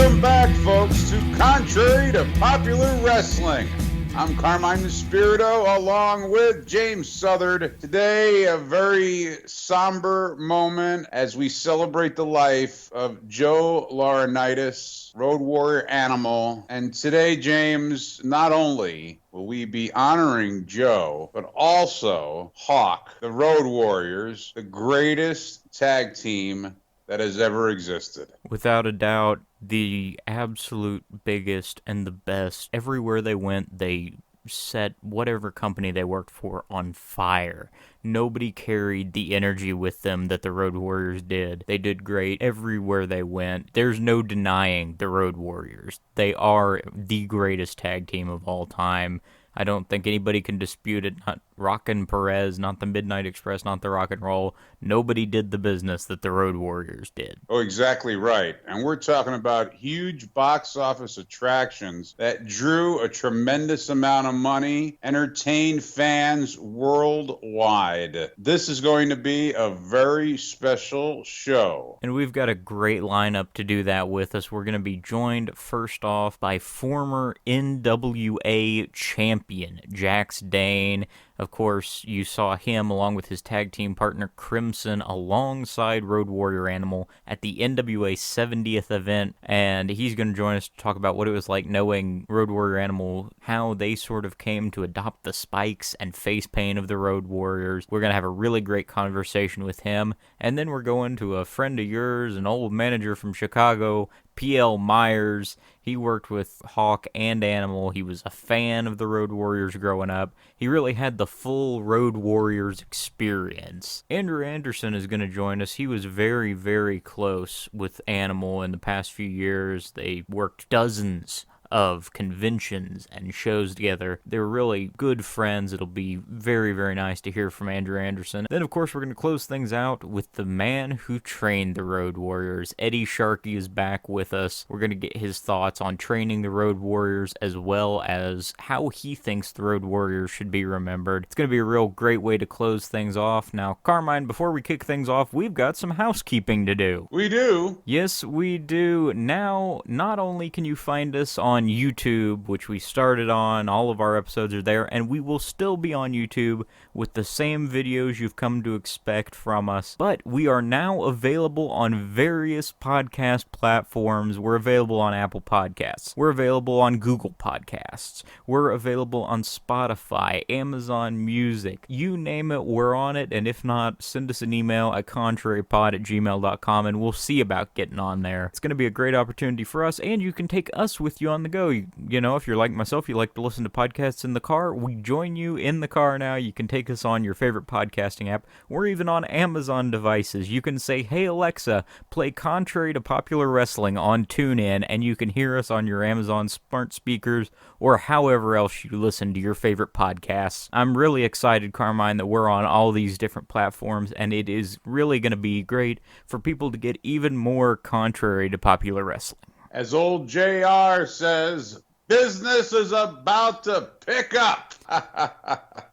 Welcome back, folks, to Contrary to Popular Wrestling. I'm Carmine Espirito, along with James Southard. Today, a very somber moment as we celebrate the life of Joe Laurinaitis, Road Warrior Animal. And today, James, not only will we be honoring Joe, but also Hawk, the Road Warriors, the greatest tag team that has ever existed. Without a doubt, the absolute biggest and the best. Everywhere they went, they set whatever company they worked for on fire. Nobody carried the energy with them that the Road Warriors did. They did great everywhere they went. There's no denying the Road Warriors. They are the greatest tag team of all time. I don't think anybody can dispute it. Not Rockin' Perez, not the Midnight Express, not the Rock and Roll. Nobody did the business that the Road Warriors did. Oh, exactly right. And we're talking about huge box office attractions that drew a tremendous amount of money, entertained fans worldwide. This is going to be a very special show. And we've got a great lineup to do that with us. We're going to be joined first off by former NWA champion Jax Dane. Of course, you saw him along with his tag team partner Crimson alongside Road Warrior Animal at the NWA 70th event, and he's going to join us to talk about what it was like knowing Road Warrior Animal, how they sort of came to adopt the spikes and face paint of the Road Warriors. We're going to have a really great conversation with him, and then we're going to a friend of yours, an old manager from Chicago, P.L. Myers. He worked with Hawk and Animal. He was a fan of the Road Warriors growing up. He really had the full Road Warriors experience. Andrew Anderson is going to join us. He was very, very close with Animal in the past few years. They worked dozens of conventions and shows together. They were really good friends. It'll be very, very nice to hear from Andrew Anderson. Then, of course, we're going to close things out with the man who trained the Road Warriors. Eddie Sharkey is back with us. We're going to get his thoughts on training the Road Warriors as well as how he thinks the Road Warriors should be remembered. It's going to be a real great way to close things off. Now, Carmine, before we kick things off, we've got some housekeeping to do. We do? Yes, we do. Now, not only can you find us on YouTube, which we started on, all of our episodes are there, and we will still be on YouTube with the same videos you've come to expect from us, but we are now available on various podcast platforms. We're available on Apple Podcasts. We're available on Google Podcasts. We're available on Spotify, Amazon Music. You name it, we're on it, and if not, send us an email at contrarypod@gmail.com, and we'll see about getting on there. It's going to be a great opportunity for us, and you can take us with you on the go. You know, if you're like myself, you like to listen to podcasts in the car, we join you in the car now. You can take us on your favorite podcasting app. We're even on Amazon devices. You can say, hey Alexa, play Contrary to Popular Wrestling on TuneIn, and you can hear us on your Amazon smart speakers or however else you listen to your favorite podcasts. I'm really excited, Carmine, that we're on all these different platforms, and it is really going to be great for people to get even more contrary to popular wrestling. As old JR says, business is about to pick up.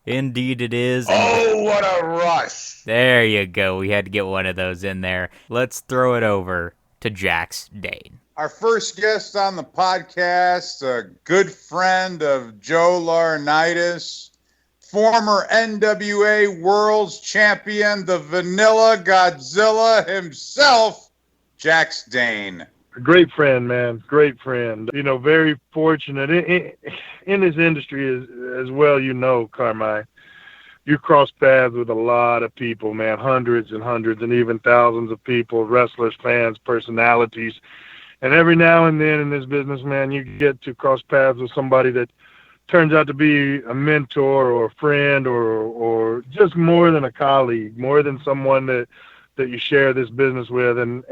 Indeed it is. Oh, what a rush. There you go. We had to get one of those in there. Let's throw it over to Jax Dane. Our first guest on the podcast, a good friend of Joe Laurinaitis, former NWA World's Champion, the Vanilla Godzilla himself, Jax Dane. Great friend, man. Great friend. You know, very fortunate in this industry as well. You know, Carmine, you cross paths with a lot of people, man. Hundreds and hundreds and even thousands of people, wrestlers, fans, personalities. And every now and then in this business, man, you get to cross paths with somebody that turns out to be a mentor or a friend or just more than a colleague, more than someone that you share this business with. And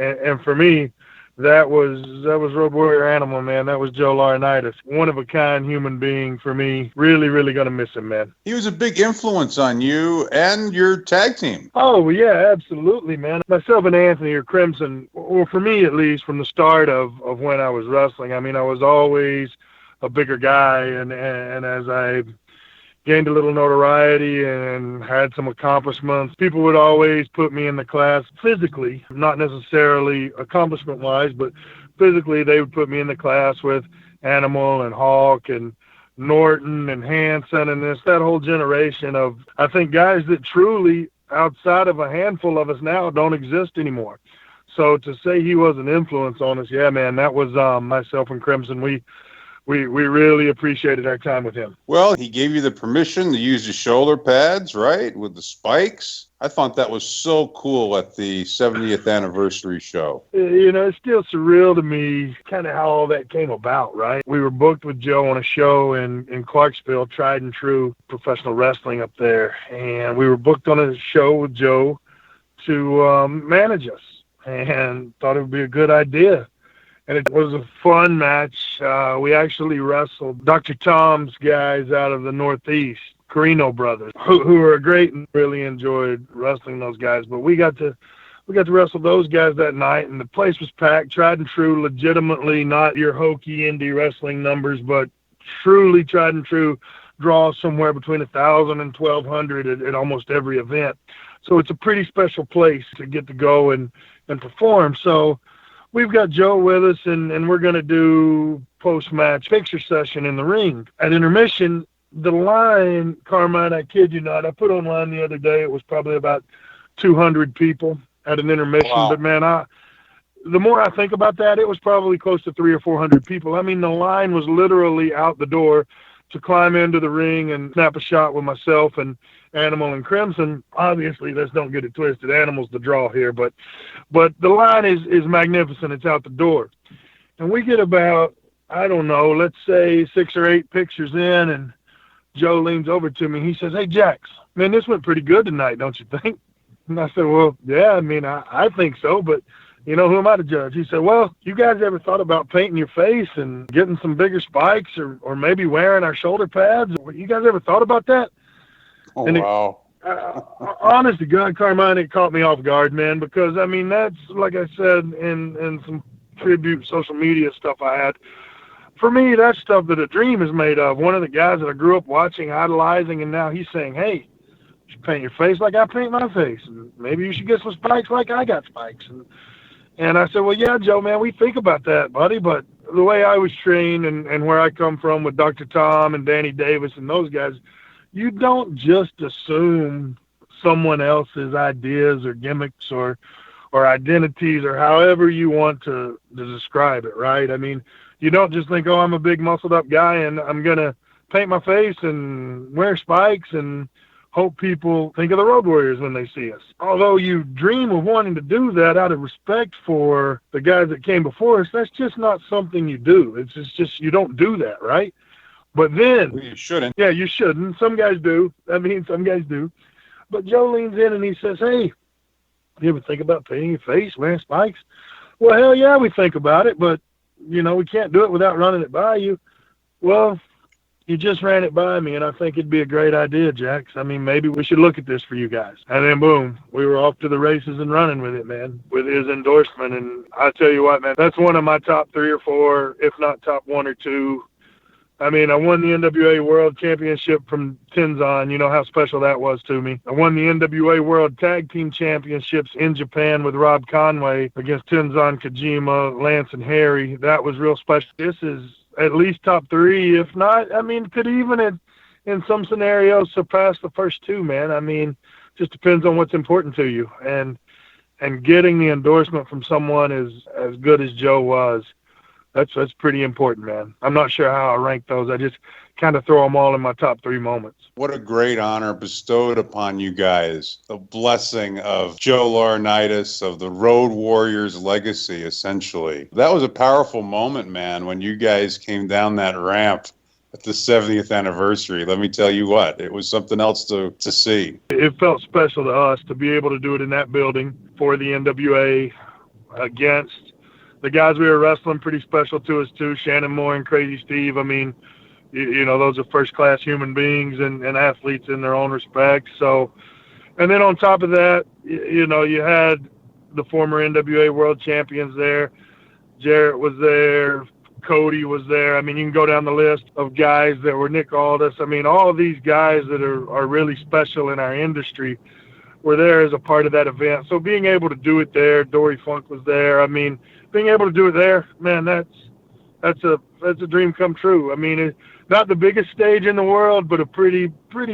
for me, that was Road Warrior Animal, man. That was Joe Laurinaitis. One of a kind human being for me. Really, really going to miss him, man. He was a big influence on you and your tag team. Oh, yeah, absolutely, man. Myself and Anthony or Crimson, or for me at least, from the start of when I was wrestling, I mean, I was always a bigger guy, and as I gained a little notoriety and had some accomplishments, people would always put me in the class physically, not necessarily accomplishment-wise, but physically, they would put me in the class with Animal and Hawk and Norton and Hanson and that whole generation of, I think, guys that truly, outside of a handful of us now, don't exist anymore. So to say he was an influence on us, yeah, man, that was myself and Crimson. We really appreciated our time with him. Well, he gave you the permission to use the shoulder pads, right, with the spikes. I thought that was so cool at the 70th anniversary show. It's still surreal to me kind of how all that came about, right? We were booked with Joe on a show in Clarksville, Tried and True Professional Wrestling up there. And we were booked on a show with Joe to manage us, and thought it would be a good idea. And it was a fun match. We actually wrestled Dr. Tom's guys out of the Northeast, Carino brothers, who are great, and really enjoyed wrestling those guys. But we got to wrestle those guys that night, and the place was packed. Tried and True, legitimately not your hokey indie wrestling numbers, but truly Tried and True draws somewhere between 1,000 and 1,200 at almost every event. So it's a pretty special place to get to go and perform. So we've got Joe with us, and we're going to do post-match picture session in the ring. At intermission, the line, Carmine, I kid you not, I put online the other day, it was probably about 200 people at an intermission. Wow. But, man, the more I think about that, it was probably close to 300 or 400 people. I mean, the line was literally out the door to climb into the ring and snap a shot with myself and Animal and Crimson. Obviously, let's don't get it twisted. Animal's the draw here, but the line is magnificent. It's out the door. And we get about, I don't know, let's say 6 or 8 pictures in, and Joe leans over to me. He says, "Hey, Jax, man, this went pretty good tonight, don't you think?" And I said, "Well, yeah, I mean, I think so, but who am I to judge?" He said, "Well, you guys ever thought about painting your face and getting some bigger spikes or maybe wearing our shoulder pads? You guys ever thought about that?" Oh, and wow. Honest to God, Carmine, it caught me off guard, man, because, I mean, that's, like I said, in some tribute social media stuff I had. For me, that's stuff that a dream is made of. One of the guys that I grew up watching, idolizing, and now he's saying, "Hey, you should paint your face like I paint my face, and maybe you should get some spikes like I got spikes." And I said, "Well, yeah, Joe, man, we think about that, buddy, but the way I was trained and where I come from with Dr. Tom and Danny Davis and those guys, you don't just assume someone else's ideas or gimmicks or identities or however you want to describe it, right? I mean, you don't just think, oh, I'm a big muscled up guy and I'm going to paint my face and wear spikes and hope people think of the Road Warriors when they see us. Although you dream of wanting to do that out of respect for the guys that came before us, that's just not something you do. It's just you don't do that, right? But then... Well, you shouldn't. Yeah, you shouldn't. Some guys do. I mean, some guys do. But Joe leans in and he says, "Hey, you ever think about painting your face, wearing spikes?" "Well, hell yeah, we think about it, but, we can't do it without running it by you." "Well, you just ran it by me, and I think it'd be a great idea, Jax. I mean, maybe we should look at this for you guys." And then, boom, we were off to the races and running with it, man, with his endorsement. And I tell you what, man, that's one of my top 3 or 4, if not top 1 or 2. I mean, I won the NWA World Championship from Tenzan. You know how special that was to me. I won the NWA World Tag Team Championships in Japan with Rob Conway against Tenzan, Kojima, Lance, and Harry. That was real special. This is at least top 3, if not, I mean, could even in some scenarios surpass the first 2, man. I mean, just depends on what's important to you. And getting the endorsement from someone as good as Joe was, that's pretty important, man. I'm not sure how I rank those. I just kind of throw them all in my top 3 moments. What a great honor bestowed upon you guys. The blessing of Joe Laurinaitis, of the Road Warriors legacy, essentially. That was a powerful moment, man, when you guys came down that ramp at the 70th anniversary. Let me tell you what, it was something else to see. It felt special to us to be able to do it in that building for the NWA against the guys we were wrestling. Pretty special to us too, Shannon Moore and Crazy Steve. I mean, those are first-class human beings and athletes in their own respect. So, and then on top of that, you had the former NWA World Champions there. Jarrett was there. Cody was there. I mean, you can go down the list of guys that were Nick Aldis. I mean, all of these guys that are really special in our industry were there as a part of that event. So being able to do it there, Dory Funk was there. I mean, being able to do it there, man, that's a dream come true. I mean, it's not the biggest stage in the world, but a pretty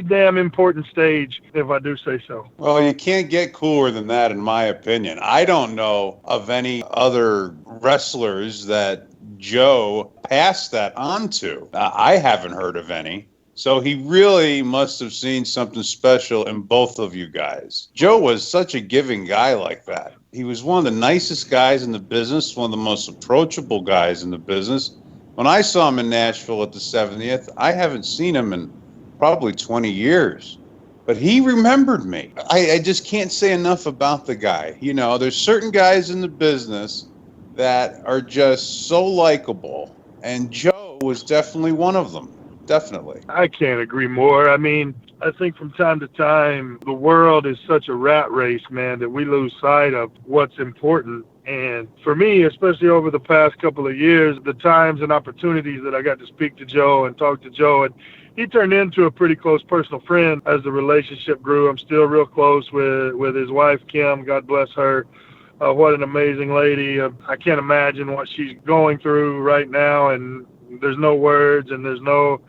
damn important stage, if I do say so. Well, you can't get cooler than that, in my opinion. I don't know of any other wrestlers that Joe passed that on to. I haven't heard of any. So he really must have seen something special in both of you guys. Joe was such a giving guy like that. He was one of the nicest guys in the business, one of the most approachable guys in the business. When I saw him in Nashville at the 70th, I haven't seen him in probably 20 years. But he remembered me. I just can't say enough about the guy. You know, there's certain guys in the business that are just so likable, and Joe was definitely one of them. Definitely. I can't agree more. I mean, I think from time to time, the world is such a rat race, man, that we lose sight of what's important. And for me, especially over the past couple of years, the times and opportunities that I got to speak to Joe and talk to Joe, and he turned into a pretty close personal friend as the relationship grew. I'm still real close with his wife, Kim. God bless her. What an amazing lady. I can't imagine what she's going through right now, and there's no words, and there's no...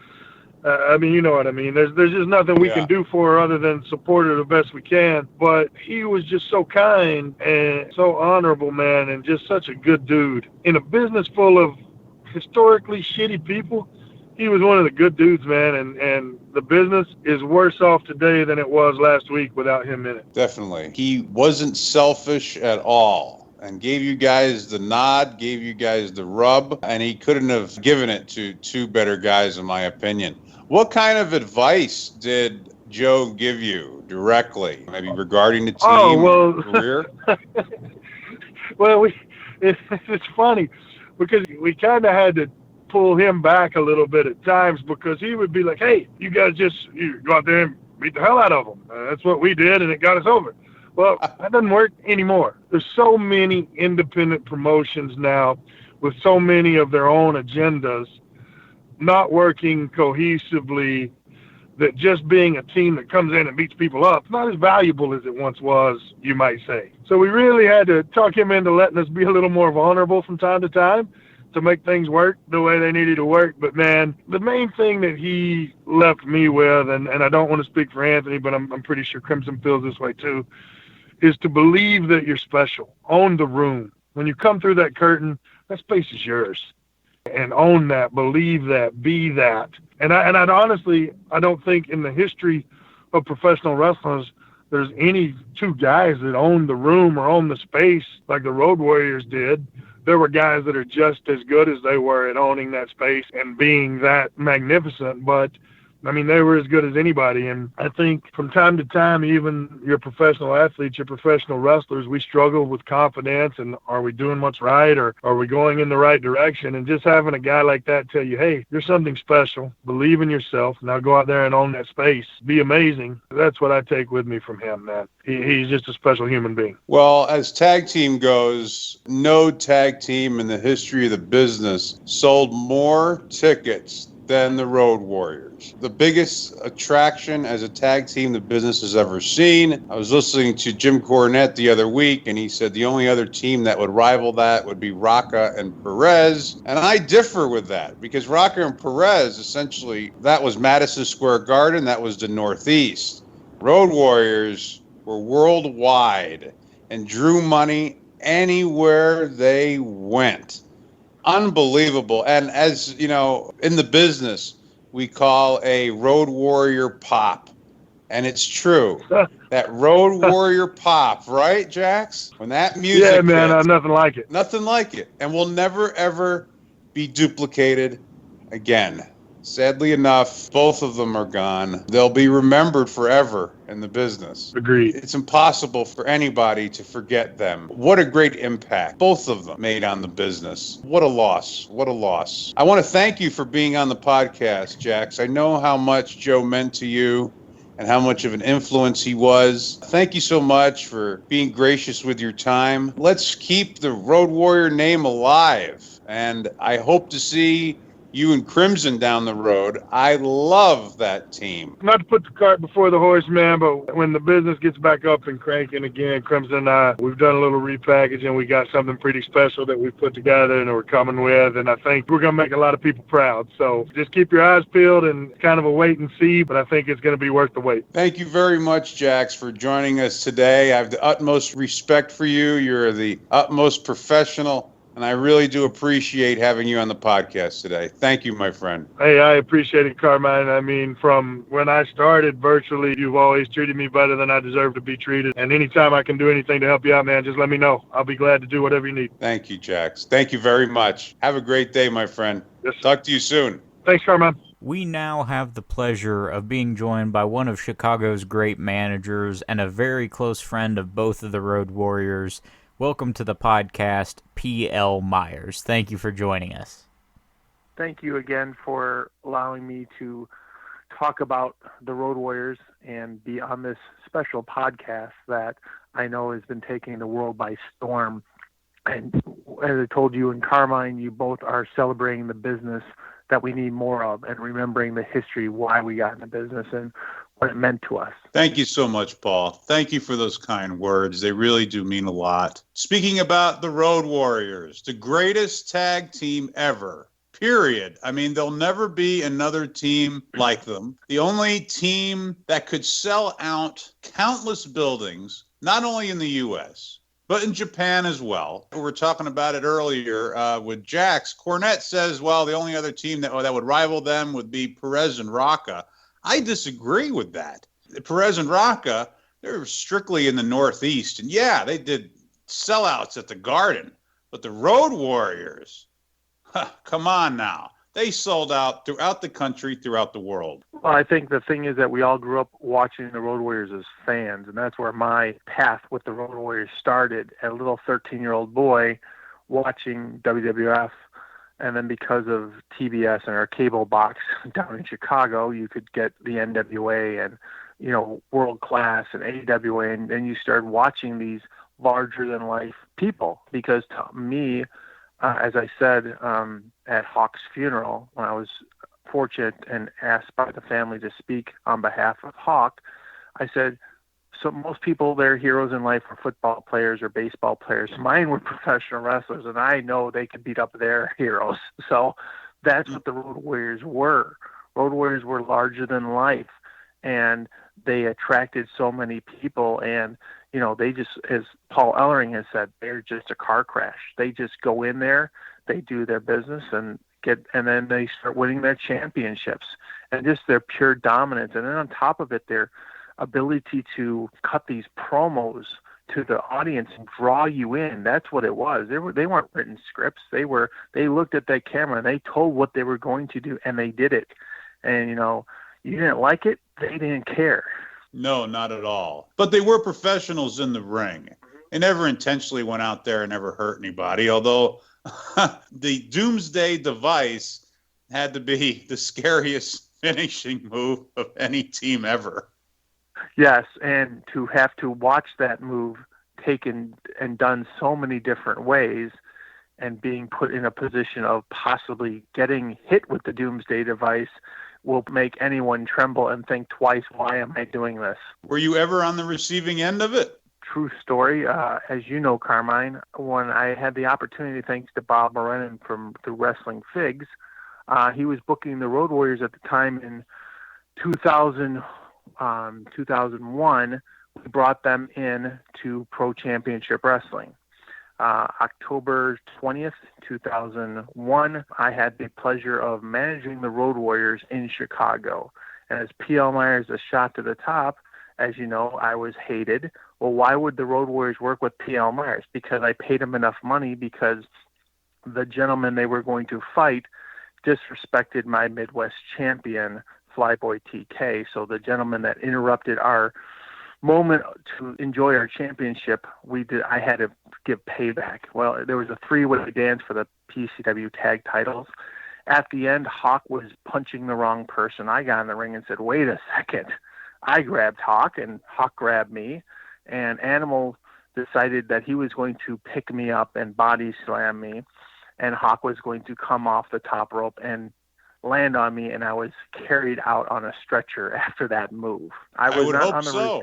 I mean, you know what I mean. There's just nothing we can do for her other than support her the best we can. But he was just so kind and so honorable, man, and just such a good dude. In a business full of historically shitty people, he was one of the good dudes, man, and the business is worse off today than it was last week without him in it. Definitely. He wasn't selfish at all, and gave you guys the nod, gave you guys the rub, and he couldn't have given it to two better guys, in my opinion. What kind of advice did Joe give you directly, maybe regarding the team career? Well, it's funny because we kind of had to pull him back a little bit at times, because he would be like, hey, you guys you go out there and beat the hell out of them. That's what we did, and it got us over. Well, that doesn't work anymore. There's so many independent promotions now with so many of their own agendas not working cohesively, that just being a team that comes in and beats people up, not as valuable as it once was, you might say. So we really had to talk him into letting us be a little more vulnerable from time to time to make things work the way they needed to work. But, man, the main thing that he left me with, and I don't want to speak for Anthony, but I'm pretty sure Crimson feels this way too, is to believe that you're special. Own the room. When you come through that curtain, that space is yours. And own that, believe that, be that. And I'd honestly, I don't think in the history of professional wrestlers there's any two guys that own the room or own the space like the Road Warriors did. There were guys that are just as good as they were at owning that space and being that magnificent, but I mean, they were as good as anybody. And I think from time to time, even your professional athletes, your professional wrestlers, we struggle with confidence and are we doing what's right, or are we going in the right direction? And just having a guy like that tell you, hey, you're something special, believe in yourself, now go out there and own that space, be amazing. That's what I take with me from him, man. He's just a special human being. Well, as tag team goes, no tag team in the history of the business sold more tickets than the Road Warriors. The biggest attraction as a tag team the business has ever seen. I was listening to Jim Cornette the other week, and he said the only other team that would rival that would be Rocca and Perez. And I differ with that, because Rocca and Perez, essentially, that was Madison Square Garden, that was the Northeast. Road Warriors were worldwide and drew money anywhere they went. Unbelievable. And as you know, in the business, we call a Road Warrior pop. And it's true. That Road Warrior pop, right, Jax? When that music yeah, man, hits, nothing like it. Nothing like it. And will never, ever be duplicated again. Sadly enough, both of them are gone. They'll be remembered forever in the business. Agreed. It's impossible for anybody to forget them. What a great impact both of them made on the business. What a loss. What a loss. I want to thank you for being on the podcast, Jax. I know how much Joe meant to you and how much of an influence he was. Thank you so much for being gracious with your time. Let's keep the Road Warrior name alive. And I hope to see you and Crimson down the road. I love that team. Not to put the cart before the horse, man, but when the business gets back up and cranking again, Crimson and I, we've done a little repackaging. We got something pretty special that we put together and we're coming with, and I think we're going to make a lot of people proud. So just keep your eyes peeled and kind of a wait and see, but I think it's going to be worth the wait. Thank you very much, Jax, for joining us today. I have the utmost respect for you. You're the utmost professional, and I really do appreciate having you on the podcast today. Thank you, my friend. Hey, I appreciate it, Carmine. I mean, from when I started virtually, you've always treated me better than I deserve to be treated. And anytime I can do anything to help you out, man, just let me know. I'll be glad to do whatever you need. Thank you, Jax. Thank you very much. Have a great day, my friend. Yes. Talk to you soon. Thanks, Carmine. We now have the pleasure of being joined by one of Chicago's great managers and a very close friend of both of the Road Warriors. Welcome to the podcast, P.L. Myers. Thank you for joining us. Thank you again for allowing me to talk about the Road Warriors and be on this special podcast that I know has been taking the world by storm. And as I told you and Carmine, you both are celebrating the business that we need more of and remembering the history, why we got in the business and what it meant to us. Thank you so much, Paul. Thank you for those kind words. They really do mean a lot. Speaking about the Road Warriors, the greatest tag team ever, period. I mean, there'll never be another team like them. The only team that could sell out countless buildings, not only in the U.S., but in Japan as well. We were talking about it earlier with Jax. Cornette says, well, the only other team that would rival them would be Perez and Rocca. I disagree with that. Perez and Rocca, they're strictly in the Northeast. And yeah, they did sellouts at the Garden. But the Road Warriors, come on now. They sold out throughout the country, throughout the world. Well, I think the thing is that we all grew up watching the Road Warriors as fans, and that's where my path with the Road Warriors started. A little 13-year-old boy watching WWF, and then because of TBS and our cable box down in Chicago, you could get the NWA and, you know, World Class and AWA, and then you started watching these larger-than-life people. Because to me, as I said at Hawk's funeral, when I was fortunate and asked by the family to speak on behalf of Hawk, I said, so most people, their heroes in life were football players or baseball players. Mine were professional wrestlers, and I know they could beat up their heroes. So that's what the Road Warriors were. Road Warriors were larger than life, and they attracted so many people. And, you know, they just, as Paul Ellering has said, they're just a car crash. They just go in there, they do their business, and then they start winning their championships. And just their pure dominance. And then on top of it, their ability to cut these promos to the audience and draw you in. That's what it was. They weren't written scripts. They looked at that camera and they told what they were going to do, and they did it. And, you know, you didn't like it, they didn't care. No, not at all. But they were professionals in the ring. They never intentionally went out there and never hurt anybody, although the Doomsday Device had to be the scariest finishing move of any team ever. Yes, and to have to watch that move taken and done so many different ways and being put in a position of possibly getting hit with the Doomsday Device will make anyone tremble and think twice, why am I doing this? Were you ever on the receiving end of it? True story. As you know, Carmine, when I had the opportunity, thanks to Bob Morenin from the Wrestling Figs, he was booking the Road Warriors at the time in 2001. We brought them in to Pro Championship Wrestling. October 20th, 2001, I had the pleasure of managing the Road Warriors in Chicago. And as P.L. Myers, a shot to the top, as you know, I was hated. Well, why would the Road Warriors work with P.L. Myers? Because I paid them enough money, because the gentleman they were going to fight disrespected my Midwest champion, Flyboy TK. So the gentleman that interrupted our moment to enjoy our championship, I had to give payback. Well, there was a three-way dance for the PCW tag titles. At the end, Hawk was punching the wrong person. I got in the ring and said, wait a second. I grabbed Hawk, and Hawk grabbed me, and Animal decided that he was going to pick me up and body slam me, and Hawk was going to come off the top rope and land on me, and I was carried out on a stretcher after that move. I would hope so.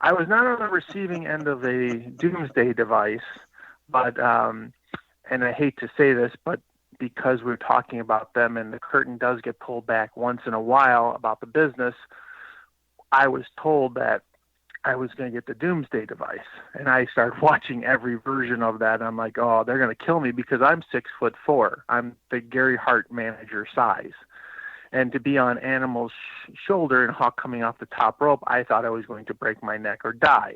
I was not on the receiving end of a doomsday device, but and I hate to say this, but because we're talking about them and the curtain does get pulled back once in a while about the business, I was told that I was going to get the doomsday device. And I started watching every version of that. And I'm like, oh, they're going to kill me because I'm 6'4". I'm the Gary Hart manager size. And to be on Animal's shoulder and Hawk coming off the top rope, I thought I was going to break my neck or die.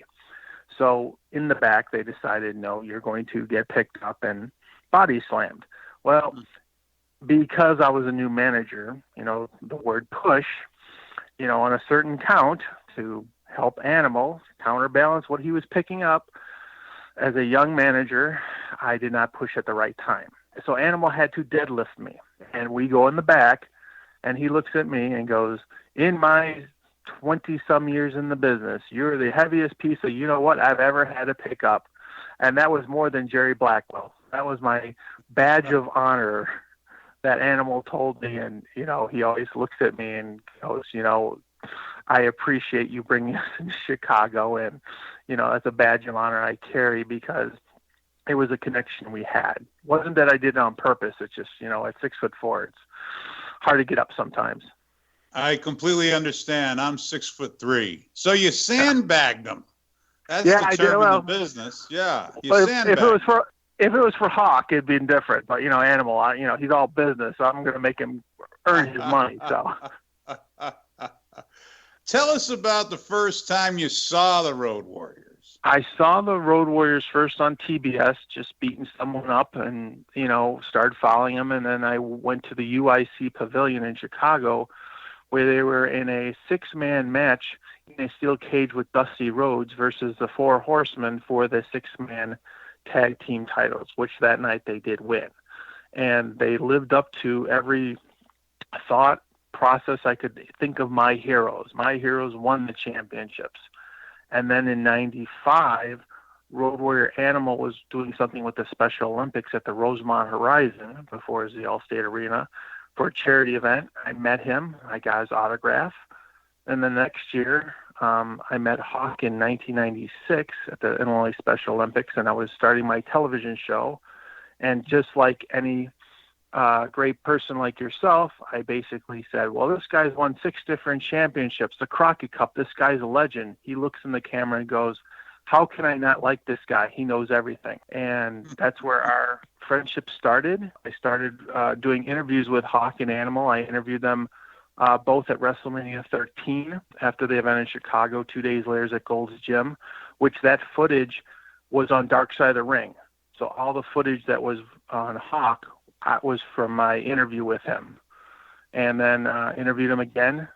So in the back, they decided, no, you're going to get picked up and body slammed. Well, because I was a new manager, the word push, on a certain count to help Animal counterbalance what he was picking up. As a young manager, I did not push at the right time. So Animal had to deadlift me. And we go in the back, and he looks at me and goes, in my 20-some years in the business, you're the heaviest piece of you-know-what I've ever had to pick up. And that was more than Jerry Blackwell. That was my badge of honor that Animal told me. And, he always looks at me and goes, I appreciate you bringing us into Chicago. And, that's a badge of honor I carry because it was a connection we had. It wasn't that I did it on purpose. It's just, at 6'4", it's hard to get up sometimes. I completely understand. I'm 6'3". So you sandbagged them. That's the term in the business. Yeah. You sandbagged. If it was for Hawk, it'd been different. But, Animal, he's all business. So I'm going to make him earn his money. So. Tell us about the first time you saw the Road Warriors. I saw the Road Warriors first on TBS, just beating someone up and, started following them. And then I went to the UIC Pavilion in Chicago where they were in a 6-man match in a steel cage with Dusty Rhodes versus the 4 Horsemen for the 6-man tag team titles, which that night they did win. And they lived up to every thought process I could think of my heroes. My heroes won the championships. And then in 95, Road Warrior Animal was doing something with the Special Olympics at the Rosemont Horizon, before it was the Allstate Arena, for a charity event. I met him. I got his autograph. And the next year, I met Hawk in 1996 at the Illinois Special Olympics, and I was starting my television show. And just like any great person like yourself, I basically said, well, this guy's won 6 different championships, the Crockett Cup. This guy's a legend. He looks in the camera and goes, how can I not like this guy? He knows everything. And that's where our friendship started. I started doing interviews with Hawk and Animal. I interviewed them both at WrestleMania 13 after the event in Chicago, 2 days later at Gold's Gym, which that footage was on Dark Side of the Ring. So all the footage that was on Hawk was from my interview with him. And then interviewed him again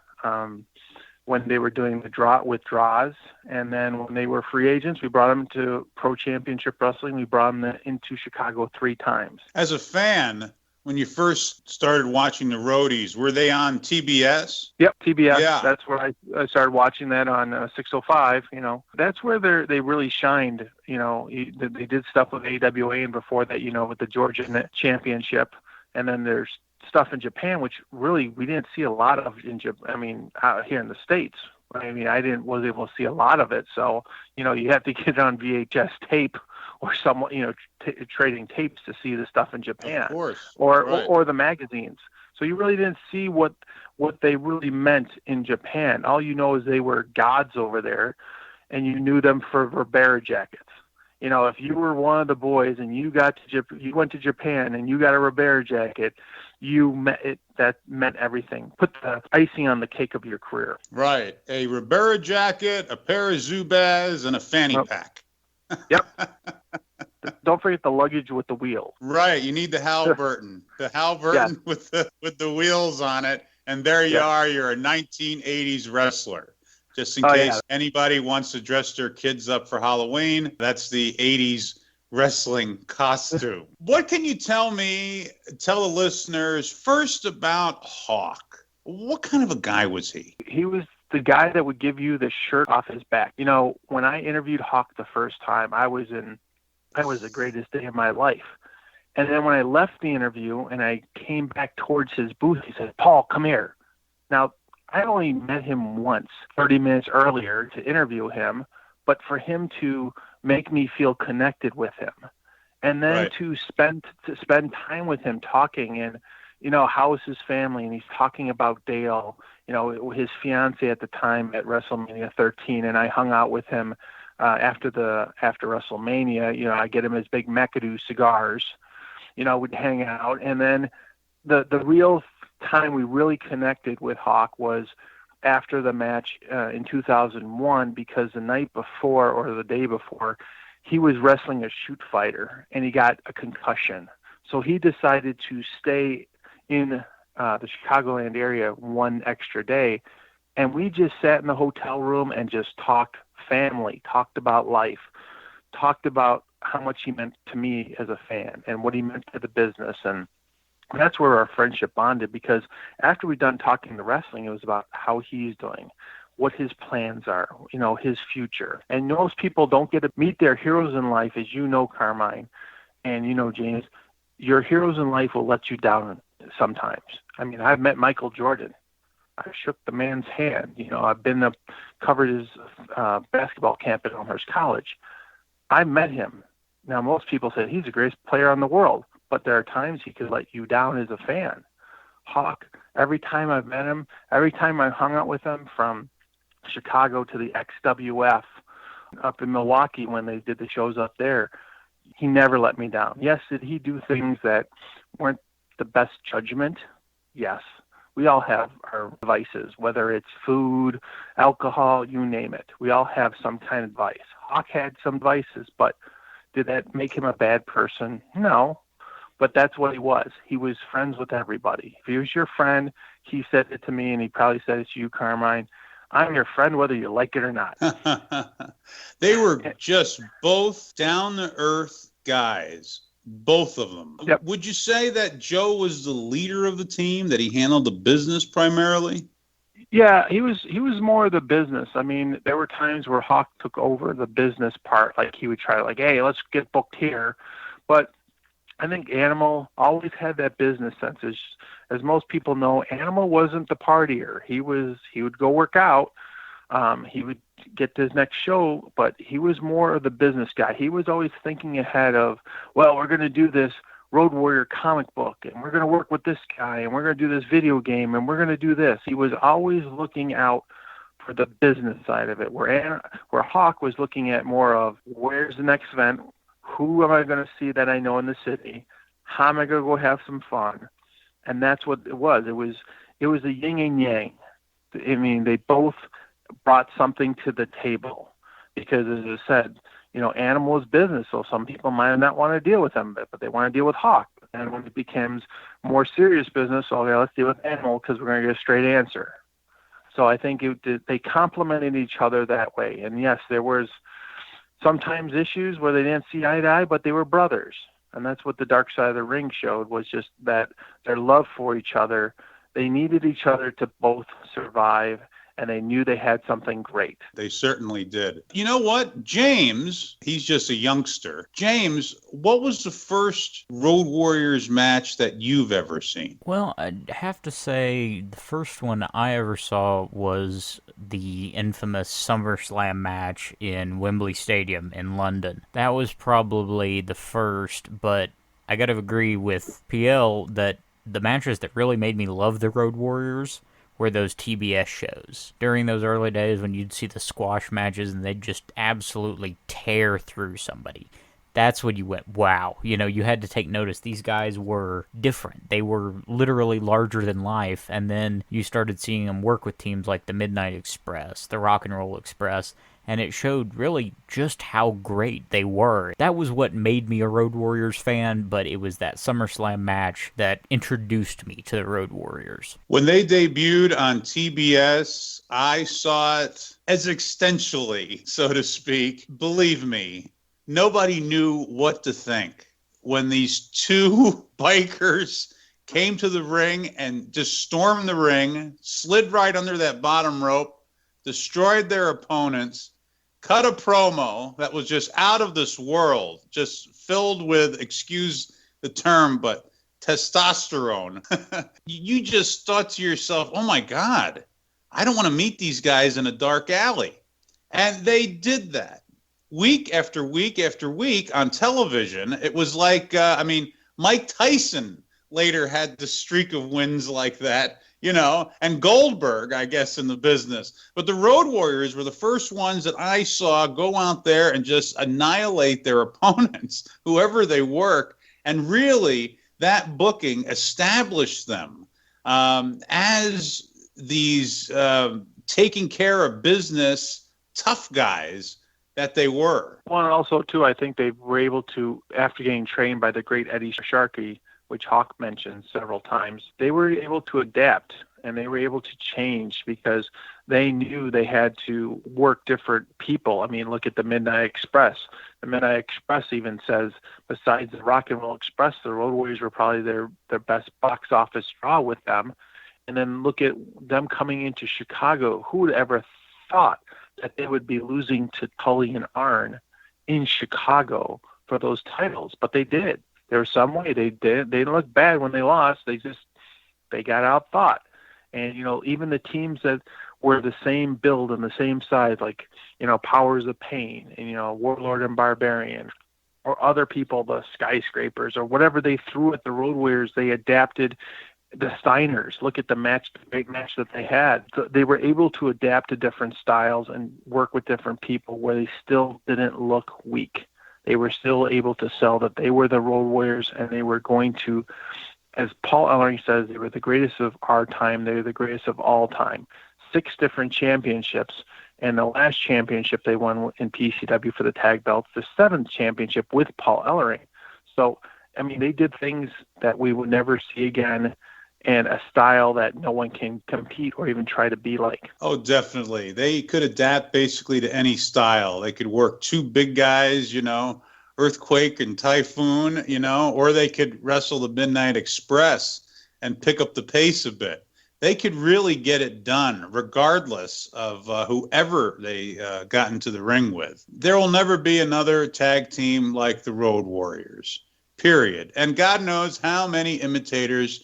when they were doing the draws. And then when they were free agents, we brought them to Pro Championship Wrestling. We brought them into Chicago 3 times. As a fan, when you first started watching the Roadies, were they on TBS? Yep, TBS. Yeah. That's where I started watching that on 605. That's where they really shined. They did stuff with AWA, and before that, with the Georgia Championship. And then there's stuff in Japan, which really we didn't see a lot of out here in the States. I was able to see a lot of it. So, you have to get it on VHS tape or someone, trading tapes to see the stuff in Japan, of course. or the magazines. So you really didn't see what they really meant in Japan. All you know is they were gods over there, and you knew them for Ribera jackets. If you were one of the boys and you went to Japan and you got a Ribera jacket, that meant everything. Put the icing on the cake of your career. Right. A Ribera jacket, a pair of Zubaz, and a fanny pack. Yep. Don't forget the luggage with the wheel. Right. You need the Halliburton. The Halliburton with the wheels on it. And there you are. You're a 1980s wrestler. Just in case anybody wants to dress their kids up for Halloween, that's the 80s wrestling costume. What can you tell the listeners first about Hawk? What kind of a guy was he? He was the guy that would give you the shirt off his back. When I interviewed Hawk the first time, I was the greatest day of my life. And then when I left the interview and I came back towards his booth, he said, "Paul, come here." Now, I only met him once, 30 minutes earlier, to interview him, but for him to make me feel connected with him, and then Right. to spend time with him talking, and how is his family, and he's talking about Dale, his fiance at the time at WrestleMania 13, and I hung out with him after WrestleMania. I get him his big McAdoo cigars. We'd hang out, and then the real time we really connected with Hawk was after the match in 2001, because the night before or the day before, he was wrestling a shoot fighter and he got a concussion. So he decided to stay in the Chicagoland area one extra day, and we just sat in the hotel room and just talked family, talked about life, talked about how much he meant to me as a fan and what he meant to the business. And that's where our friendship bonded, because after we'd done talking the wrestling, it was about how he's doing, what his plans are, his future. And most people don't get to meet their heroes in life, as Carmine, and James, your heroes in life will let you down sometimes. I mean, I've met Michael Jordan. I shook the man's hand. I've covered his basketball camp at Elmhurst College. I met him. Now, most people say he's the greatest player in the world, but there are times he could let you down as a fan. Hawk, every time I've met him, every time I've hung out with him, from Chicago to the XWF up in Milwaukee when they did the shows up there, he never let me down. Yes, did he do things that weren't the best judgment? Yes. We all have our vices, whether it's food, alcohol, you name it. We all have some kind of vice. Hawk had some vices, but did that make him a bad person? No. But that's what he was. He was friends with everybody. If he was your friend, he said it to me, and he probably said it to you, Carmine, I'm your friend whether you like it or not. They were just both down-to-earth guys, both of them. Yep. Would you say that Joe was the leader of the team, that he handled the business primarily? Yeah, he was more of the business. I mean, there were times where Hawk took over the business part. Like, he would try, hey, let's get booked here. But I think Animal always had that business sense. As most people know, Animal wasn't the partier. He would go work out. He would get to his next show, but he was more of the business guy. He was always thinking ahead of, well, we're going to do this Road Warrior comic book, and we're going to work with this guy, and we're going to do this video game, and we're going to do this. He was always looking out for the business side of it, where Hawk was looking at more of, where's the next event? Who am I going to see that I know in the city? How am I going to go have some fun? And that's what it was. It was a yin and yang. I mean, they both brought something to the table, because, as I said, Animal is business, so some people might not want to deal with them, but they want to deal with Hawk. And when it becomes more serious business, okay, let's deal with Animal because we're going to get a straight answer. So I think they complemented each other that way. And yes, there was sometimes issues where they didn't see eye to eye, but they were brothers. And that's what the Dark Side of the Ring showed, was just that their love for each other. They needed each other to both survive, and they knew they had something great. They certainly did. You know what? James, he's just a youngster. James, what was the first Road Warriors match that you've ever seen? Well, I'd have to say the first one I ever saw was the infamous SummerSlam match in Wembley Stadium in London. That was probably the first, but I gotta agree with PL that the matches that really made me love the Road Warriors were those TBS shows. During those early days when you'd see the squash matches and they'd just absolutely tear through somebody. That's when you went, wow. You had to take notice. These guys were different. They were literally larger than life. And then you started seeing them work with teams like the Midnight Express, the Rock and Roll Express, and it showed really just how great they were. That was what made me a Road Warriors fan, but it was that SummerSlam match that introduced me to the Road Warriors. When they debuted on TBS, I saw it as existentially, so to speak. Believe me, nobody knew what to think when these two bikers came to the ring and just stormed the ring, slid right under that bottom rope, destroyed their opponents, cut a promo that was just out of this world, just filled with, excuse the term, but testosterone. You just thought to yourself, oh my God, I don't want to meet these guys in a dark alley. And they did that week after week after week on television. It was like, Mike Tyson later had the streak of wins like that, and Goldberg, I guess, in the business. But the Road Warriors were the first ones that I saw go out there and just annihilate their opponents, whoever they were. And really, that booking established them as these taking care of business tough guys that they were. Well, and also, too, I think they were able to, after getting trained by the great Eddie Sharkey, which Hawk mentioned several times, they were able to adapt and they were able to change because they knew they had to work different people. I mean, look at the Midnight Express. The Midnight Express even says, besides the Rock and Roll Express, the Road Warriors were probably their best box office draw with them. And then look at them coming into Chicago. Who would ever thought that they would be losing to Tully and Arn in Chicago for those titles? But they did. There was some way they did. They didn't look bad when they lost. They got outthought. And, even the teams that were the same build and the same size, like, Powers of Pain and, Warlord and Barbarian, or other people, the Skyscrapers, or whatever they threw at the Road Warriors, they adapted. The Steiners, look at the great match that they had. So they were able to adapt to different styles and work with different people where they still didn't look weak. They were still able to sell that they were the Road Warriors, and they were going to, as Paul Ellering says, they were the greatest of our time. They were the greatest of all time. 6 different championships, and the last championship they won in PCW for the tag belts, the 7th championship with Paul Ellering. So, they did things that we would never see again, and a style that no one can compete or even try to be like. Oh, definitely. They could adapt basically to any style. They could work 2 big guys, Earthquake and Typhoon, or they could wrestle the Midnight Express and pick up the pace a bit. They could really get it done regardless of whoever they got into the ring with. There will never be another tag team like the Road Warriors, period. And God knows how many imitators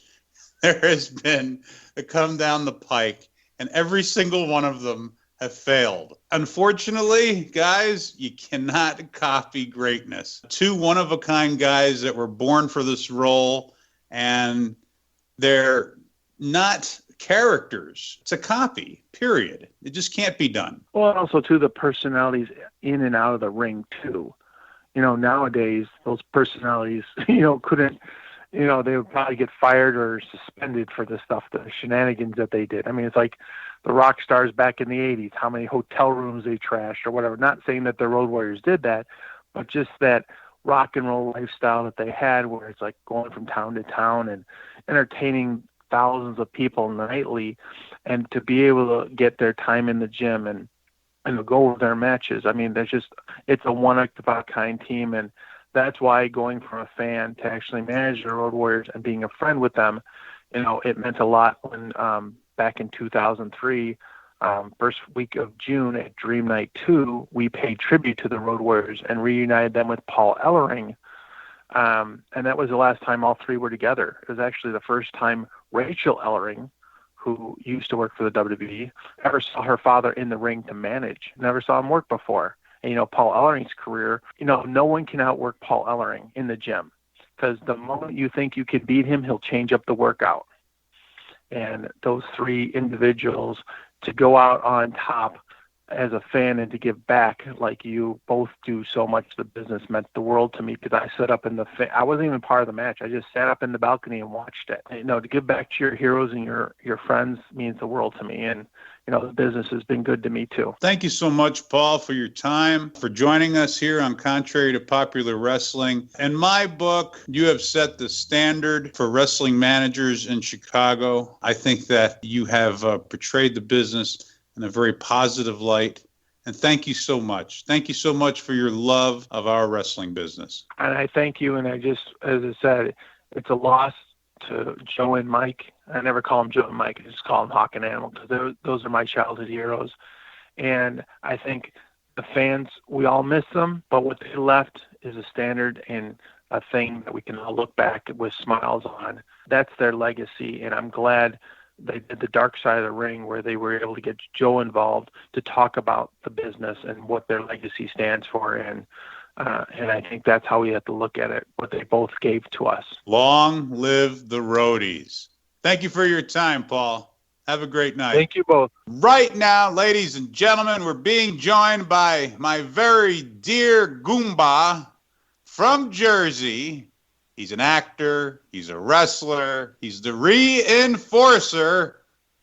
there has been that come down the pike, and every single one of them have failed. Unfortunately, guys, you cannot copy greatness. 2 one-of-a-kind guys that were born for this role, and they're not characters. It's a copy, period. It just can't be done. Well, and also, too, the personalities in and out of the ring, too. Nowadays, those personalities, couldn't, they would probably get fired or suspended for the shenanigans that they did. It's like the rock stars back in the 80s, how many hotel rooms they trashed or whatever. Not saying that the Road Warriors did that, but just that rock and roll lifestyle that they had where it's like going from town to town and entertaining thousands of people nightly, and to be able to get their time in the gym and go over their matches. It's a one-of-a-kind team, and that's why going from a fan to actually manage the Road Warriors and being a friend with them, it meant a lot when back in 2003, first week of June at Dream Night 2, we paid tribute to the Road Warriors and reunited them with Paul Ellering. And that was the last time all 3 were together. It was actually the first time Rachel Ellering, who used to work for the WWE, ever saw her father in the ring to manage. Never saw him work before. And, Paul Ellering's career, no one can outwork Paul Ellering in the gym, because the moment you think you can beat him, he'll change up the workout. And those 3 individuals to go out on top as a fan and to give back like you both do so much, the business meant the world to me, because I sat up in I wasn't even part of the match. I just sat up in the balcony and watched it. To give back to your heroes and your friends means the world to me. And, the business has been good to me too. Thank you so much, Paul, for your time, for joining us here on Contrary to Popular Wrestling. In my book, you have set the standard for wrestling managers in Chicago. I think that you have portrayed the business in a very positive light. And thank you so much. Thank you so much for your love of our wrestling business. And I thank you. And I just, as I said, it's a loss to Joe and Mike. I never call them Joe and Mike. I just call them Hawk and Animal, because those are my childhood heroes. And I think the fans, we all miss them, but what they left is a standard and a thing that we can all look back with smiles on. That's their legacy, and I'm glad they did the Dark Side of the Ring, where they were able to get Joe involved to talk about the business and what their legacy stands for. And I think that's how we have to look at it, what they both gave to us. Long live the roadies. Thank you for your time, Paul. Have a great night. Thank you both. Right now, ladies and gentlemen, we're being joined by my very dear Goomba from Jersey. He's an actor. He's a wrestler. He's the reinforcer,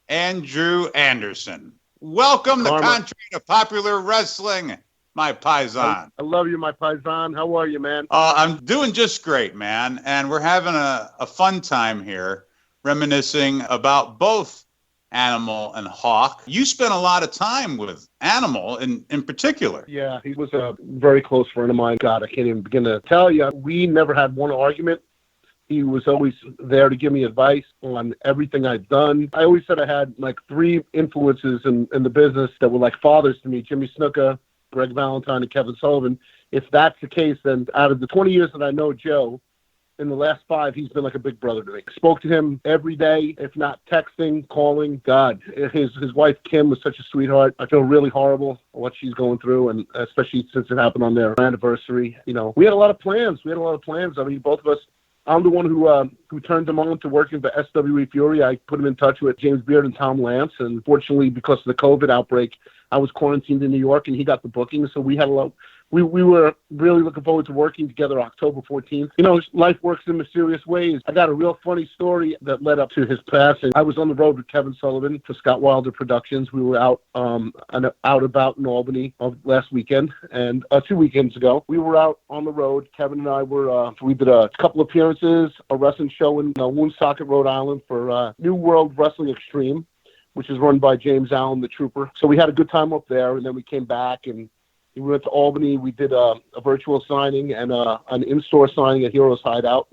Andrew Anderson. Welcome to Country to Popular Wrestling, my paisan. I love you, my paisan. How are you, man? I'm doing just great, man. And we're having a fun time here, reminiscing about both Animal and Hawk. You spent a lot of time with Animal in particular. Yeah, he was a very close friend of mine. God, I can't even begin to tell you. We never had one argument. He was always there to give me advice on everything I've done. I always said I had like 3 influences in the business that were like fathers to me: Jimmy Snuka, Greg Valentine, and Kevin Sullivan. If that's the case, then out of the 20 years that I know Joe, in the last 5, he's been like a big brother to me. Spoke to him every day, if not texting, calling. God, his wife, Kim, was such a sweetheart. I feel really horrible what she's going through, and especially since it happened on their anniversary. You know, we had a lot of plans. I mean, both of us. I'm the one who turned him on to working for SWE Fury. I put him in touch with James Beard and Tom Lance, and fortunately, because of the COVID outbreak, I was quarantined in New York, and he got the booking. So we had a lot. We were really looking forward to working together October 14th. You know, life works in mysterious ways. I got a real funny story that led up to his passing. I was on the road with Kevin Sullivan for Scott Wilder Productions. We were out about in Albany last weekend, and 2 weekends ago. We were out on the road. Kevin and I we did a couple appearances, a wrestling show in Woonsocket, Rhode Island for New World Wrestling Extreme, which is run by James Allen, the Trooper. So we had a good time up there, and then we came back and we went to Albany. We did a virtual signing and an in-store signing at Heroes Hideout.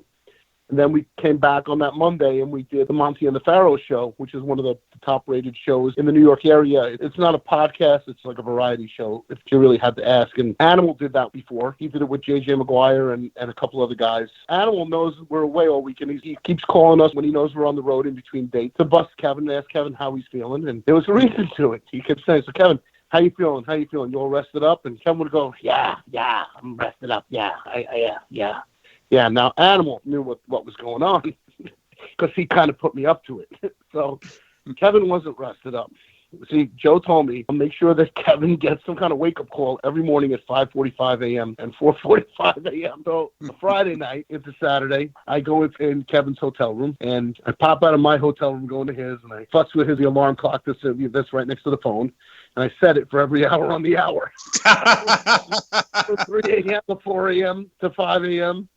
And then we came back on that Monday and we did the Monty and the Pharaoh show, which is one of the top-rated shows in the New York area. It's not a podcast. It's like a variety show, if you really had to ask. And Animal did that before. He did it with J.J. McGuire and a couple other guys. Animal knows we're away all weekend. He keeps calling us when he knows we're on the road in between dates to bust Kevin and ask Kevin how he's feeling. And there was a reason to it. He kept saying, so Kevin, how you feeling? You all rested up? And Kevin would go, yeah, I'm rested up. Yeah. Now Animal knew what was going on because he kind of put me up to it. So Kevin wasn't rested up. See, Joe told me, I'll make sure that Kevin gets some kind of wake-up call every morning at 5:45 a.m. and 4:45 a.m. So Friday night into Saturday, I go in Kevin's hotel room, and I pop out of my hotel room going to his, and I fuss with his alarm clock that's right next to the phone, and I set it for every hour on the hour. From 3 a.m. to 4 a.m. to 5 a.m.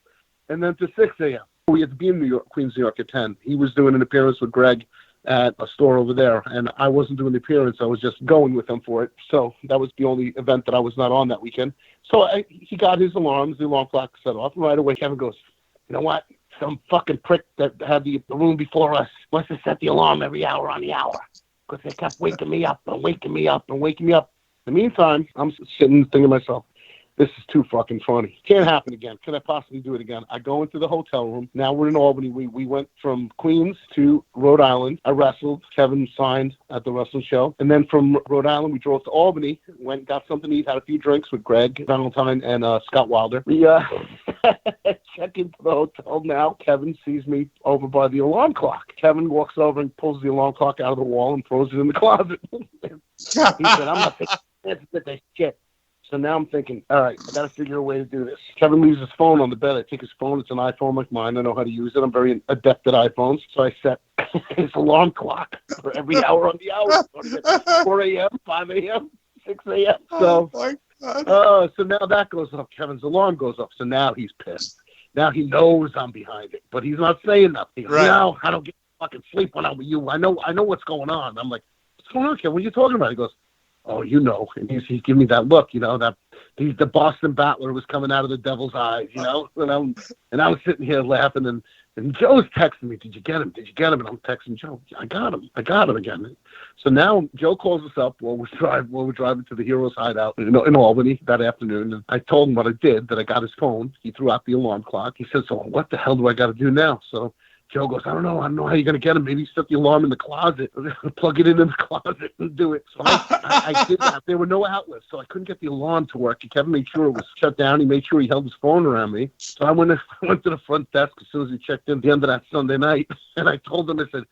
and then to 6 a.m. We had to be in Queens, New York at 10. He was doing an appearance with Greg at a store over there, and I wasn't doing the appearance. I was just going with him for it. So that was the only event that I was not on that weekend. So he got his alarms, the alarm clock set off, and right away Kevin goes, you know what? Some fucking prick that had the room before us must have set the alarm every hour on the hour because they kept waking me up and waking me up and waking me up. In the meantime, I'm sitting thinking to myself, this is too fucking funny. Can't happen again. Can I possibly do it again? I go into the hotel room. Now we're in Albany. We went from Queens to Rhode Island. I wrestled. Kevin signed at the wrestling show. And then from Rhode Island, we drove to Albany, went, got something to eat, had a few drinks with Greg Valentine and Scott Wilder. We check into the hotel now. Kevin sees me over by the alarm clock. Kevin walks over and pulls the alarm clock out of the wall and throws it in the closet. He said, I'm not taking this shit. So now I'm thinking, all right, I got to figure a way to do this. Kevin leaves his phone on the bed. I take his phone. It's an iPhone like mine. I know how to use it. I'm very adept at iPhones. So I set his alarm clock for every hour on the hour. 4 a.m., 5 a.m., 6 a.m. So, so now that goes up. Kevin's alarm goes up. So now he's pissed. Now he knows I'm behind it, but he's not saying nothing. Right. No, I don't get fucking sleep when I'm with you. I know what's going on. I'm like, what's going on, Kevin? What are you talking about? He goes, oh, you know. And he's giving me that look, that the Boston Battler was coming out of the devil's eyes, And I was sitting here laughing, and Joe's texting me, did you get him? Did you get him? And I'm texting Joe, I got him again. So now Joe calls us up while we're driving to the Heroes Hideout in Albany that afternoon. And I told him what I did, that I got his phone. He threw out the alarm clock. He said, so what the hell do I got to do now? So Joe goes, I don't know how you're going to get him. Maybe set the alarm in the closet, plug it into the closet and do it. So I did that. There were no outlets, so I couldn't get the alarm to work. And Kevin made sure it was shut down. He made sure he held his phone around me. So I went to the front desk as soon as he checked in at the end of that Sunday night. And I told him, I said,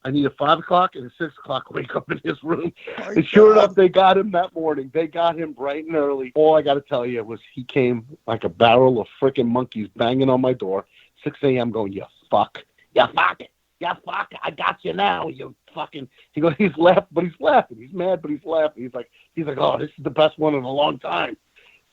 I need a 5 o'clock and a 6 o'clock wake up in his room. And sure enough, they got him that morning. They got him bright and early. All I got to tell you was he came like a barrel of freaking monkeys banging on my door, 6 a.m. going, you fuck. Yeah, fuck, I got you now, you fucking... He goes, he's laughing. He's mad, but he's laughing. He's like, oh, this is the best one in a long time.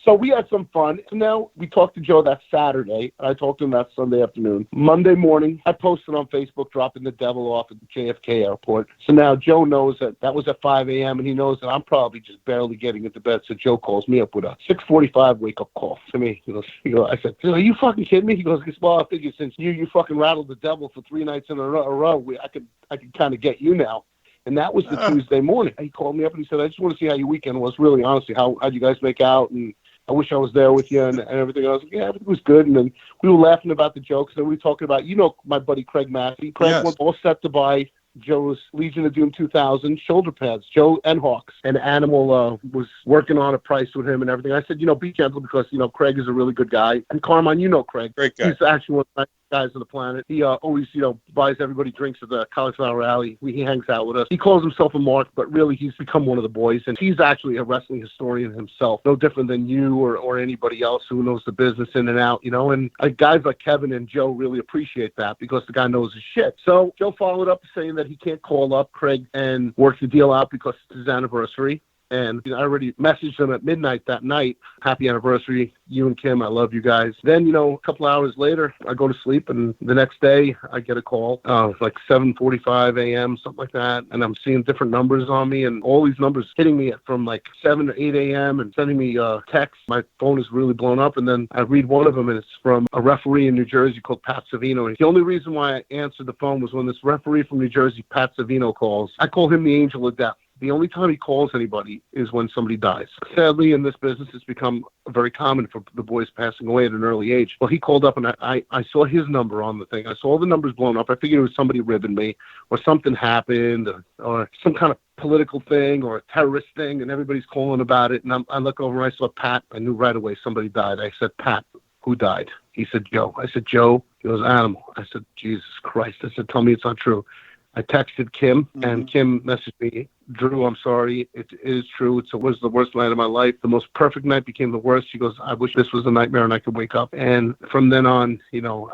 So we had some fun. So now we talked to Joe that Saturday. I talked to him that Sunday afternoon. Monday morning, I posted on Facebook dropping the devil off at the JFK airport. So now Joe knows that was at 5 a.m., and he knows that I'm probably just barely getting into bed. So Joe calls me up with a 6:45 wake-up call to me. He goes, I said, are you fucking kidding me? He goes, well, I figured since you fucking rattled the devil for 3 nights in a row, I could kind of get you now. And that was the Tuesday morning. He called me up and he said, I just want to see how your weekend was. Really, honestly, how'd you guys make out? And I wish I was there with you and everything. I was like, yeah, everything was good. And then we were laughing about the jokes. And we were talking about, my buddy Craig Massey. Craig was all set to buy Joe's Legion of Doom 2000 shoulder pads, Joe and Hawks. And Animal was working on a price with him and everything. I said, be gentle because, Craig is a really good guy. And Carmine, Craig. Great guy. He's actually one of the guys on the planet. He always, buys everybody drinks at the Cauliflower Alley. He hangs out with us. He calls himself a mark, but really he's become one of the boys. And he's actually a wrestling historian himself, no different than you or anybody else who knows the business in and out, And guys like Kevin and Joe really appreciate that because the guy knows his shit. So Joe followed up saying that he can't call up Craig and work the deal out because it's his anniversary. And I already messaged him at midnight that night. Happy anniversary, you and Kim. I love you guys. Then, a couple hours later, I go to sleep. And the next day, I get a call, like 7:45 a.m., something like that. And I'm seeing different numbers on me. And all these numbers hitting me from like 7 or 8 a.m. and sending me texts. My phone is really blown up. And then I read one of them, and it's from a referee in New Jersey called Pat Savino. And the only reason why I answered the phone was when this referee from New Jersey, Pat Savino, calls. I call him the angel of death. The only time he calls anybody is when somebody dies. Sadly, in this business, it's become very common for the boys passing away at an early age. Well, he called up, and I saw his number on the thing. I saw all the numbers blown up. I figured it was somebody ribbing me, or something happened, or some kind of political thing, or a terrorist thing, and everybody's calling about it. And I look over, and I saw Pat. I knew right away somebody died. I said, Pat, who died? He said, Joe. I said, Joe? He goes, Animal. I said, Jesus Christ. I said, tell me it's not true. I texted Kim, and Kim messaged me, Drew, I'm sorry. It is true. It was the worst night of my life. The most perfect night became the worst. She goes, I wish this was a nightmare and I could wake up. And from then on,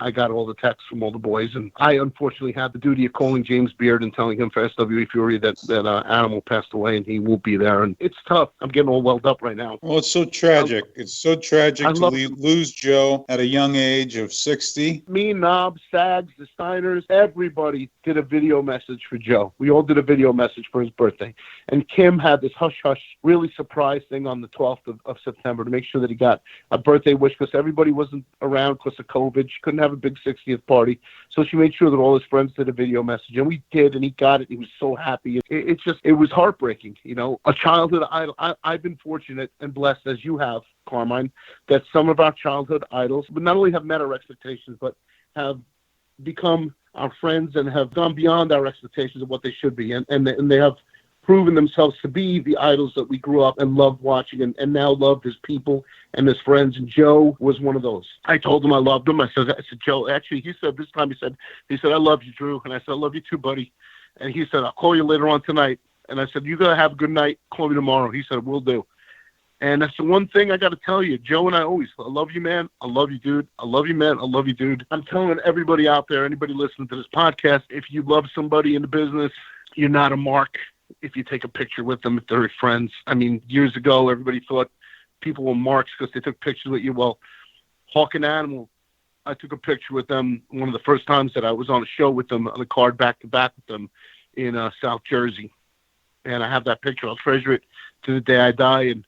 I got all the texts from all the boys. And I unfortunately had the duty of calling James Beard and telling him for SWE Fury that Animal passed away and he won't be there. And it's tough. I'm getting all welled up right now. Well, it's so tragic. It's so tragic to lose Joe at a young age of 60. Me, Knob, Sags, the Steiners, everybody did a video message for Joe. We all did a video message for his birthday. And Kim had this hush-hush, really surprise thing on the 12th of September to make sure that he got a birthday wish because everybody wasn't around because of COVID. She couldn't have a big 60th party. So she made sure that all his friends did a video message. And we did, and he got it. He was so happy. It was heartbreaking, a childhood idol. I've been fortunate and blessed, as you have, Carmine, that some of our childhood idols would not only have met our expectations, but have become our friends and have gone beyond our expectations of what they should be. And they have proven themselves to be the idols that we grew up and loved watching and now loved as people and as friends. And Joe was one of those. I told him I loved him. I said, Joe, actually, he said, this time he said, I love you, Drew. And I said, I love you too, buddy. And he said, I'll call you later on tonight. And I said, you got to have a good night. Call me tomorrow. He said, will do. And that's the one thing I got to tell you. Joe and I always, I love you, man. I love you, dude. I love you, man. I love you, dude. I'm telling everybody out there, anybody listening to this podcast, if you love somebody in the business, you're not a mark. If you take a picture with them, if they're your friends. I mean, years ago, everybody thought people were marks because they took pictures with you. Well, Hawk and Animal, I took a picture with them one of the first times that I was on a show with them, on a card back-to-back with them in South Jersey. And I have that picture. I'll treasure it to the day I die. And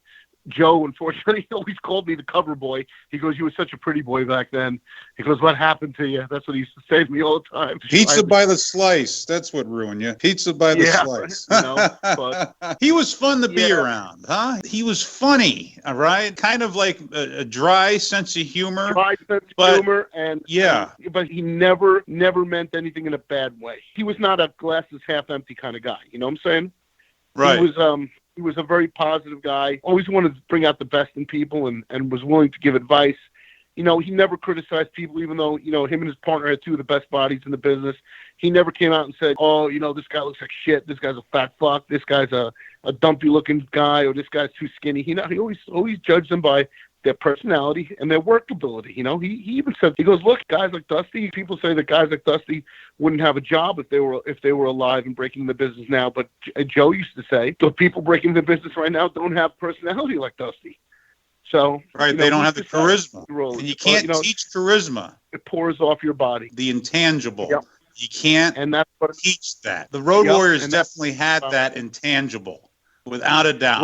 Joe, unfortunately, he always called me the cover boy. He goes, "You were such a pretty boy back then." He goes, "What happened to you?" That's what he used to say to me all the time. Pizza by the slice. That's what ruined you. Pizza by the slice. But he was fun to be around, huh? He was funny, all right? Kind of like a dry sense of humor. Dry sense of humor, but he never meant anything in a bad way. He was not a glasses half empty kind of guy. You know what I'm saying? Right. He was a very positive guy, always wanted to bring out the best in people and was willing to give advice. He never criticized people, even though, him and his partner had two of the best bodies in the business. He never came out and said, "Oh, this guy looks like shit. This guy's a fat fuck. This guy's a dumpy looking guy, or this guy's too skinny." He always judged them by their personality and their workability. He even said, he goes, "Look, guys like Dusty, people say that guys like Dusty wouldn't have a job if they were alive and breaking the business now. But Joe used to say, the people breaking the business right now don't have personality like Dusty." So right, they don't have the charisma, and you can't teach charisma. It pours off your body. The intangible. Yep. You can't teach that. The Road Warriors definitely had that intangible, without a doubt.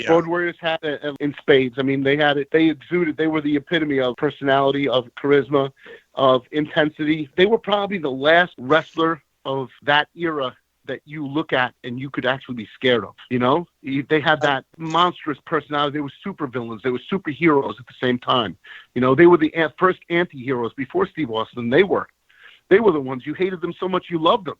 Road Warriors had it in spades. I mean, they had it. They exuded. They were the epitome of personality, of charisma, of intensity. They were probably the last wrestler of that era that you look at and you could actually be scared of. They had that monstrous personality. They were super villains. They were superheroes at the same time. They were the first anti-heroes before Steve Austin. They were the ones. You hated them so much you loved them.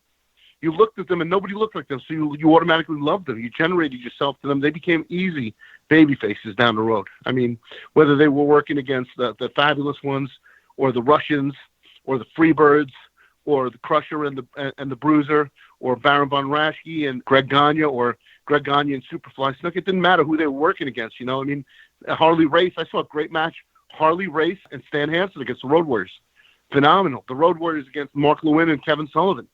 You looked at them and nobody looked like them, so you automatically loved them. You generated yourself to them. They became easy baby faces down the road. I mean, whether they were working against the Fabulous Ones or the Russians or the Freebirds or the Crusher and the Bruiser, or Baron von Raschke and Greg Gagne, or Greg Gagne and Superfly Snook. It didn't matter who they were working against. I mean, Harley Race, I saw a great match. Harley Race and Stan Hansen against the Road Warriors. Phenomenal. The Road Warriors against Mark Lewin and Kevin Sullivan.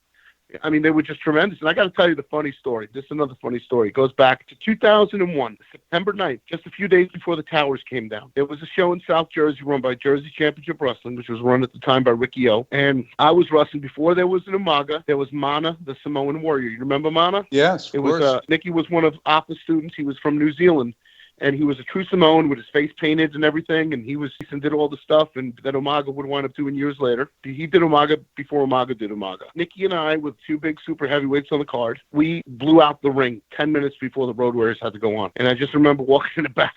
I mean, they were just tremendous. And I got to tell you the funny story. This is another funny story. It goes back to 2001, September 9th, just a few days before the towers came down. There was a show in South Jersey run by Jersey Championship Wrestling, which was run at the time by Ricky O. And I was wrestling before there was an Umaga. There was Mana, the Samoan warrior. You remember Mana? Yes, of course. Nicky was one of Alpha's students. He was from New Zealand. And he was a true Samoan with his face painted and everything, and he did all the stuff, and that Umaga would wind up doing years later. He did Umaga before Umaga did Umaga. Nicky and I, with two big super heavyweights on the card, we blew out the ring 10 minutes before the Road Warriors had to go on. And I just remember walking in the back,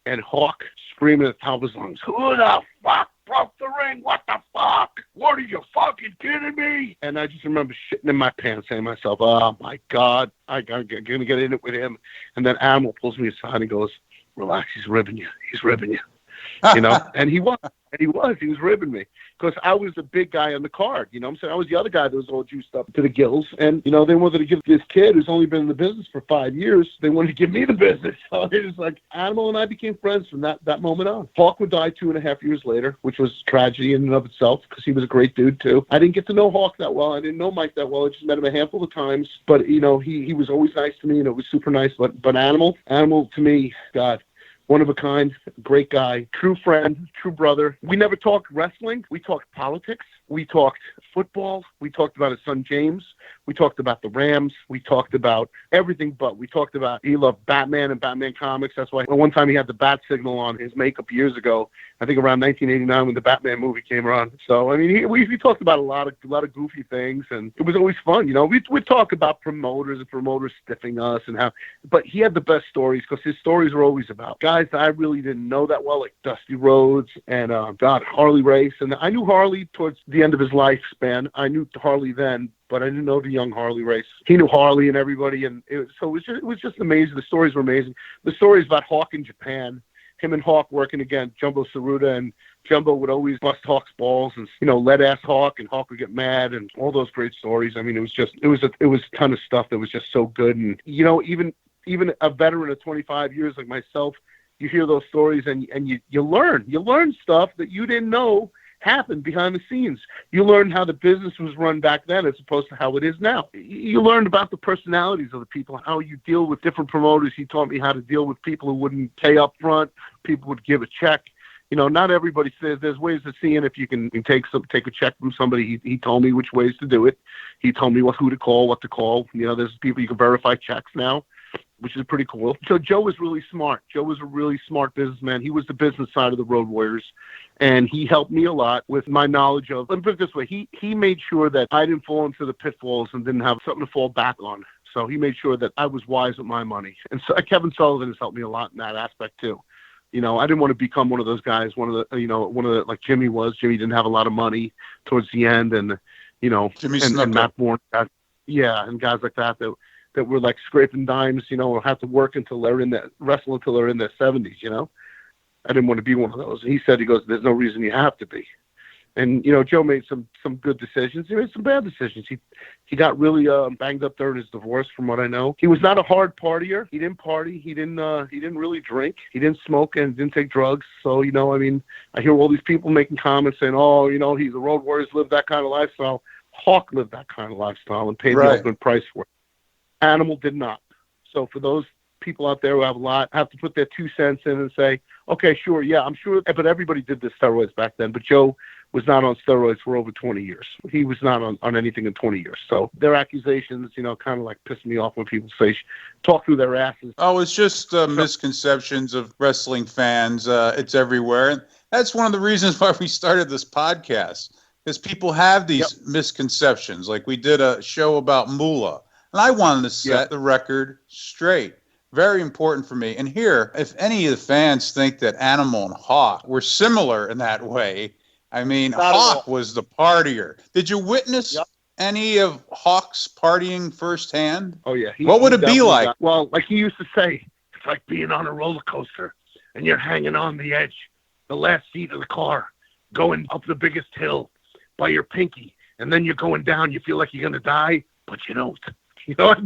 and Hawk screaming at the top of his lungs, "Who the fuck broke the ring? What the fuck? What, are you fucking kidding me?" And I just remember shitting in my pants, saying to myself, "Oh my God, I'm going to get in it with him." And then Animal pulls me aside and goes, "Relax, he's ribbing you. He's ribbing you." And he was ribbing me because I was the big guy on the card. I'm saying? I was the other guy that was all juiced up to the gills. And, they wanted to give this kid who's only been in the business for 5 years, they wanted to give me the business. So it was like Animal and I became friends from that moment on. Hawk would die 2.5 years later, which was tragedy in and of itself because he was a great dude too. I didn't get to know Hawk that well. I didn't know Mike that well. I just met him a handful of times. But, he was always nice to me, and it was super nice. But Animal to me, God, one of a kind, great guy, true friend, true brother. We never talked wrestling. We talked politics. We talked football. We talked about his son, James. We talked about the Rams. We talked about everything but. We talked about he loved Batman and Batman comics. That's why one time he had the bat signal on his makeup years ago, I think around 1989 when the Batman movie came around. So, I mean, we talked about a lot of goofy things, and it was always fun. We'd talk about promoters and promoters stiffing us and how, but he had the best stories because his stories were always about guys that I really didn't know that well, like Dusty Rhodes and, Harley Race. And I knew Harley towards the end of his lifespan. I knew Harley then, but I didn't know the young Harley Race. He knew Harley and everybody, and it was just amazing. The stories were amazing. The stories about Hawk in Japan, him and Hawk working against Jumbo Tsuruta, and Jumbo would always bust Hawk's balls and lead ass Hawk, and Hawk would get mad, and all those great stories. I mean, it was a ton of stuff that was just so good, and even a veteran of 25 years like myself, you hear those stories and you learn stuff that you didn't know happened behind the scenes. You learned how the business was run back then as opposed to how it is now. You learned about the personalities of the people, how you deal with different promoters. He taught me how to deal with people who wouldn't pay up front, people would give a check. Not everybody says there's ways of seeing if you can take a check from somebody. He told me which ways to do it. He told me who to call, what to call. There's people you can verify checks now. which is pretty cool. So Joe was really smart. Joe was a really smart businessman. He was the business side of the Road Warriors, and he helped me a lot with my knowledge of, let me put it this way, he made sure that I didn't fall into the pitfalls and didn't have something to fall back on. So he made sure that I was wise with my money. And so Kevin Sullivan has helped me a lot in that aspect too. I didn't want to become one of those guys, like Jimmy was. Jimmy didn't have a lot of money towards the end, and, and Matt Bourne, and guys like that were like scraping dimes, or have to work until they're wrestle until they're in their 70s, I didn't want to be one of those. And he goes, there's no reason you have to be. And, Joe made some good decisions. He made some bad decisions. He got really banged up during his divorce, from what I know. He was not a hard partier. He didn't party. He didn't really drink. He didn't smoke and didn't take drugs. So, I hear all these people making comments saying, oh, the Road Warriors lived that kind of lifestyle. Hawk lived that kind of lifestyle and paid the ultimate price for it. Animal did not. So for those people out there who have to put their 2 cents in and say, okay, sure, yeah, I'm sure, but everybody did the steroids back then. But Joe was not on steroids for over 20 years. He was not on anything in 20 years. So their accusations, kind of like piss me off when people say, talk through their asses. Oh, it's just misconceptions of wrestling fans. It's everywhere. And that's one of the reasons why we started this podcast, because people have these misconceptions. Like we did a show about Moolah, and I wanted to set the record straight. Very important for me. And here, if any of the fans think that Animal and Hawk were similar in that way, I mean, Hawk was the partier. Did you witness any of Hawk's partying firsthand? Oh, yeah. What would it be like? Well, like he used to say, it's like being on a roller coaster and you're hanging on the edge, the last seat of the car, going up the biggest hill by your pinky. And then you're going down. You feel like you're going to die, but you don't.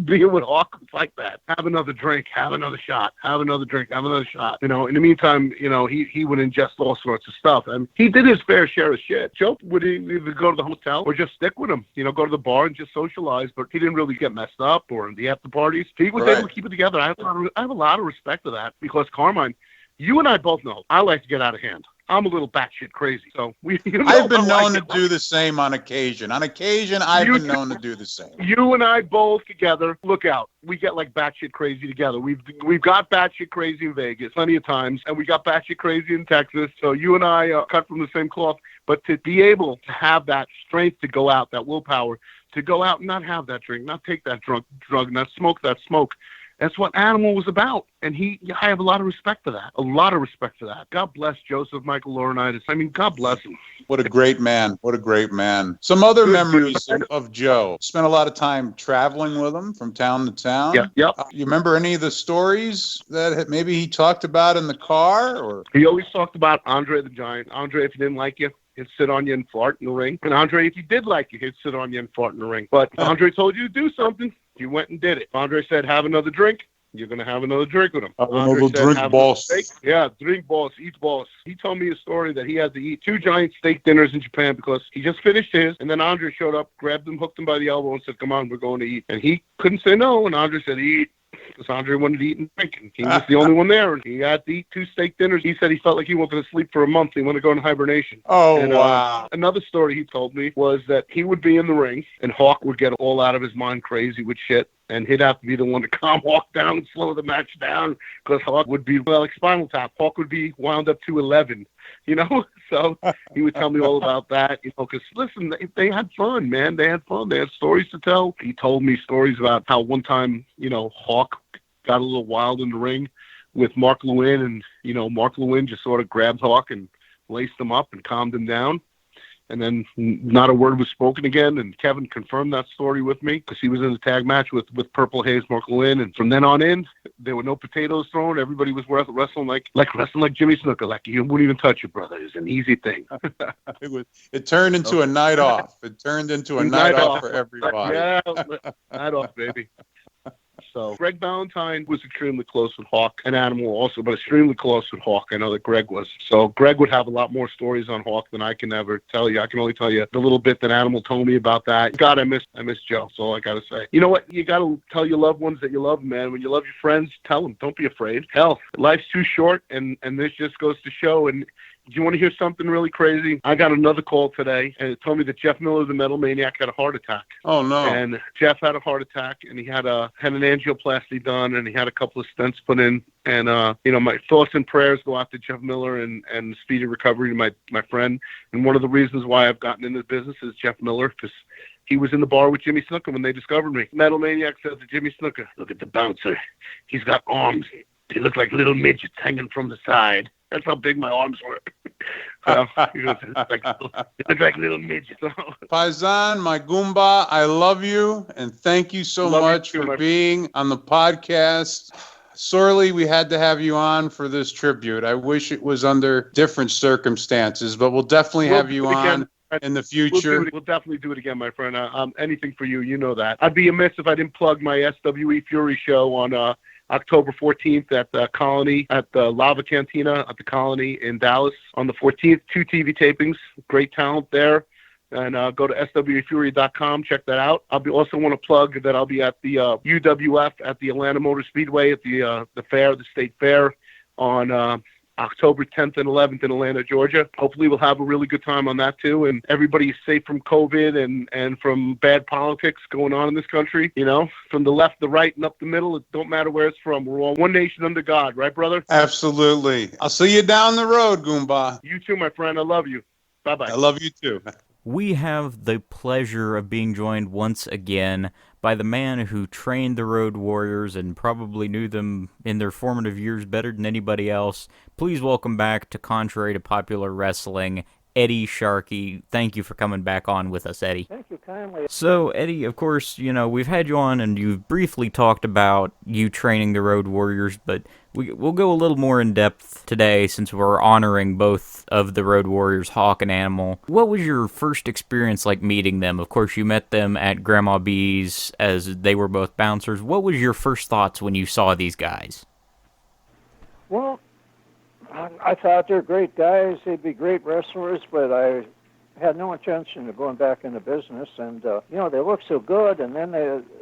Being with Hawk was like that. Have another drink, have another shot, have another drink, have another shot. In the meantime, he would ingest all sorts of stuff. And he did his fair share of shit. Joe would either go to the hotel or just stick with him, go to the bar and just socialize. But he didn't really get messed up or in the after parties. He was able to keep it together. I have a lot of respect for that because, Carmine, you and I both know I like to get out of hand. I'm a little batshit crazy. So I've been known to do the same on occasion. On occasion, I've been known to do the same. You and I both together, look out. We get like batshit crazy together. We've got batshit crazy in Vegas plenty of times, and we got batshit crazy in Texas. So you and I are cut from the same cloth. But to be able to have that strength to go out, that willpower, to go out and not have that drink, not take that drug, not smoke that smoke, that's what Animal was about. And I have a lot of respect for that. A lot of respect for that. God bless Joseph Michael Laurinaitis. I mean, God bless him. What a great man. What a great man. Some other memories of Joe. Spent a lot of time traveling with him from town to town. Yep. You remember any of the stories that maybe he talked about in the car? Or he always talked about Andre the Giant. Andre, if he didn't like you, he'd sit on you and fart in the ring. And Andre, if he did like you, he'd sit on you and fart in the ring. But Andre told you to do something. You went and did it. Andre said, have another drink. You're going to have another drink with him. Another drink, boss. Yeah, drink, boss. Eat, boss. He told me a story that he had to eat 2 giant steak dinners in Japan because he just finished his. And then Andre showed up, grabbed him, hooked him by the elbow, and said, come on, we're going to eat. And he couldn't say no. And Andre said, eat. Because Andre wanted to eat and drink. And he was the only one there. And he had to eat 2 steak dinners. He said he felt like he wanted to sleep for a month. He wanted to go into hibernation. Oh, wow. Another story he told me was that he would be in the ring, and Hawk would get all out of his mind crazy with shit. And he'd have to be the one to calm Hawk down and slow the match down because Hawk would be, like Spinal Tap. Hawk would be wound up to 11, So he would tell me all about that, because, listen, they had fun, man. They had fun. They had stories to tell. He told me stories about how one time, Hawk got a little wild in the ring with Mark Lewin, and, Mark Lewin just sort of grabbed Hawk and laced him up and calmed him down. And then not a word was spoken again. And Kevin confirmed that story with me because he was in the tag match with Purple Haze, Mark Lewin. And from then on in, there were no potatoes thrown. Everybody was wrestling like Jimmy Snuka. Like you wouldn't even touch it, brother. It was an easy thing. It turned into a night off. It turned into a night off for everybody. Yeah, night off, baby. So Greg Valentine was extremely close with Hawk and Animal also, but extremely close with Hawk. I know that Greg was. So Greg would have a lot more stories on Hawk than I can ever tell you. I can only tell you the little bit that Animal told me about that. God, I miss Joe. That's all I got to say. You know what? You got to tell your loved ones that you love them, man. When you love your friends, tell them. Don't be afraid. Hell, life's too short, and this just goes to show. And Do you want to hear something really crazy? I got another call today, and it told me that Jeff Miller, the Metal Maniac, had a heart attack. Oh, no. And Jeff had a heart attack, and he had an angioplasty done, and he had a couple of stents put in. And, my thoughts and prayers go out to Jeff Miller and speedy recovery to my friend. And one of the reasons why I've gotten into business is Jeff Miller, because he was in the bar with Jimmy Snuka when they discovered me. Metal Maniac says to Jimmy Snuka, "Look at the bouncer. He's got arms. They look like little midgets hanging from the side." That's how big my arms were. He goes, "It looks like little midgets." Paisan, my Goomba, I love you, and thank you so much for being on the podcast. Sorely, we had to have you on for this tribute. I wish it was under different circumstances, but we'll definitely have you on in the future. We'll definitely do it again, my friend. Anything for you, you know that. I'd be amiss if I didn't plug my SWE Fury show on October 14th at the Colony, at the Lava Cantina at the Colony in Dallas on the 14th. 2 TV tapings, great talent there. And go to SWEfury.com, check that out. Also want to plug that I'll be at the UWF at the Atlanta Motor Speedway at the fair, the state fair, on October 10th and 11th in Atlanta, Georgia. Hopefully we'll have a really good time on that too. And everybody's safe from COVID and from bad politics going on in this country. From the left, the right, and up the middle. It don't matter where it's from. We're all one nation under God. Right, brother? Absolutely. I'll see you down the road, Goomba. You too, my friend. I love you. Bye-bye. I love you too. We have the pleasure of being joined once again by the man who trained the Road Warriors and probably knew them in their formative years better than anybody else. Please welcome back to Contrary to Popular Wrestling, Eddie Sharkey. Thank you for coming back on with us, Eddie. Thank you kindly. So, Eddie, of course, we've had you on and you've briefly talked about you training the Road Warriors, but we'll go a little more in depth today since we're honoring both of the Road Warriors, Hawk and Animal. What was your first experience like meeting them? Of course, you met them at Grandma B's as they were both bouncers. What was your first thoughts when you saw these guys? Well, I thought they're great guys. They'd be great wrestlers, but I had no intention of going back into business. And, they looked so good, and then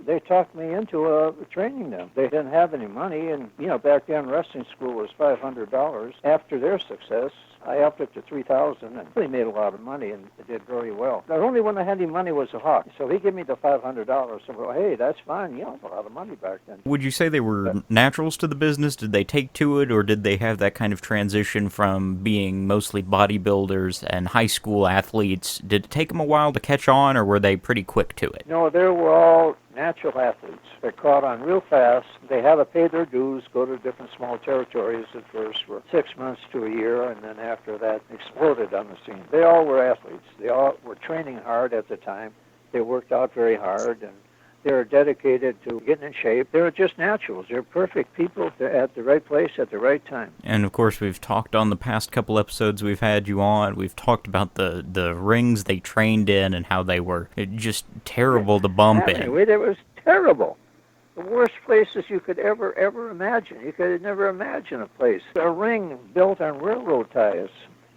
they talked me into training them. They didn't have any money, and, back then wrestling school was $500. After their success, I upped it to $3,000, and they made a lot of money, and they did very well. The only one that had any money was the Hawk, so he gave me the $500. So, well, hey, that's fine. A lot of money back then. Would you say they were naturals to the business? Did they take to it, or did they have that kind of transition from being mostly bodybuilders and high school athletes? Did it take them a while to catch on, or were they pretty quick to it? No, they were all natural athletes. They caught on real fast. They had to pay their dues, go to different small territories at first for 6 months to a year, and then after that exploded on the scene. They all were athletes. They all were training hard at the time. They worked out very hard, and they were dedicated to getting in shape. They were just naturals. They're perfect people. They're at the right place at the right time. And, of course, we've talked on the past couple episodes we've had you on. We've talked about the rings they trained in and how they were just terrible to bump in. Anyway, it was terrible. The worst places you could ever imagine. You could never imagine a place. A ring built on railroad ties.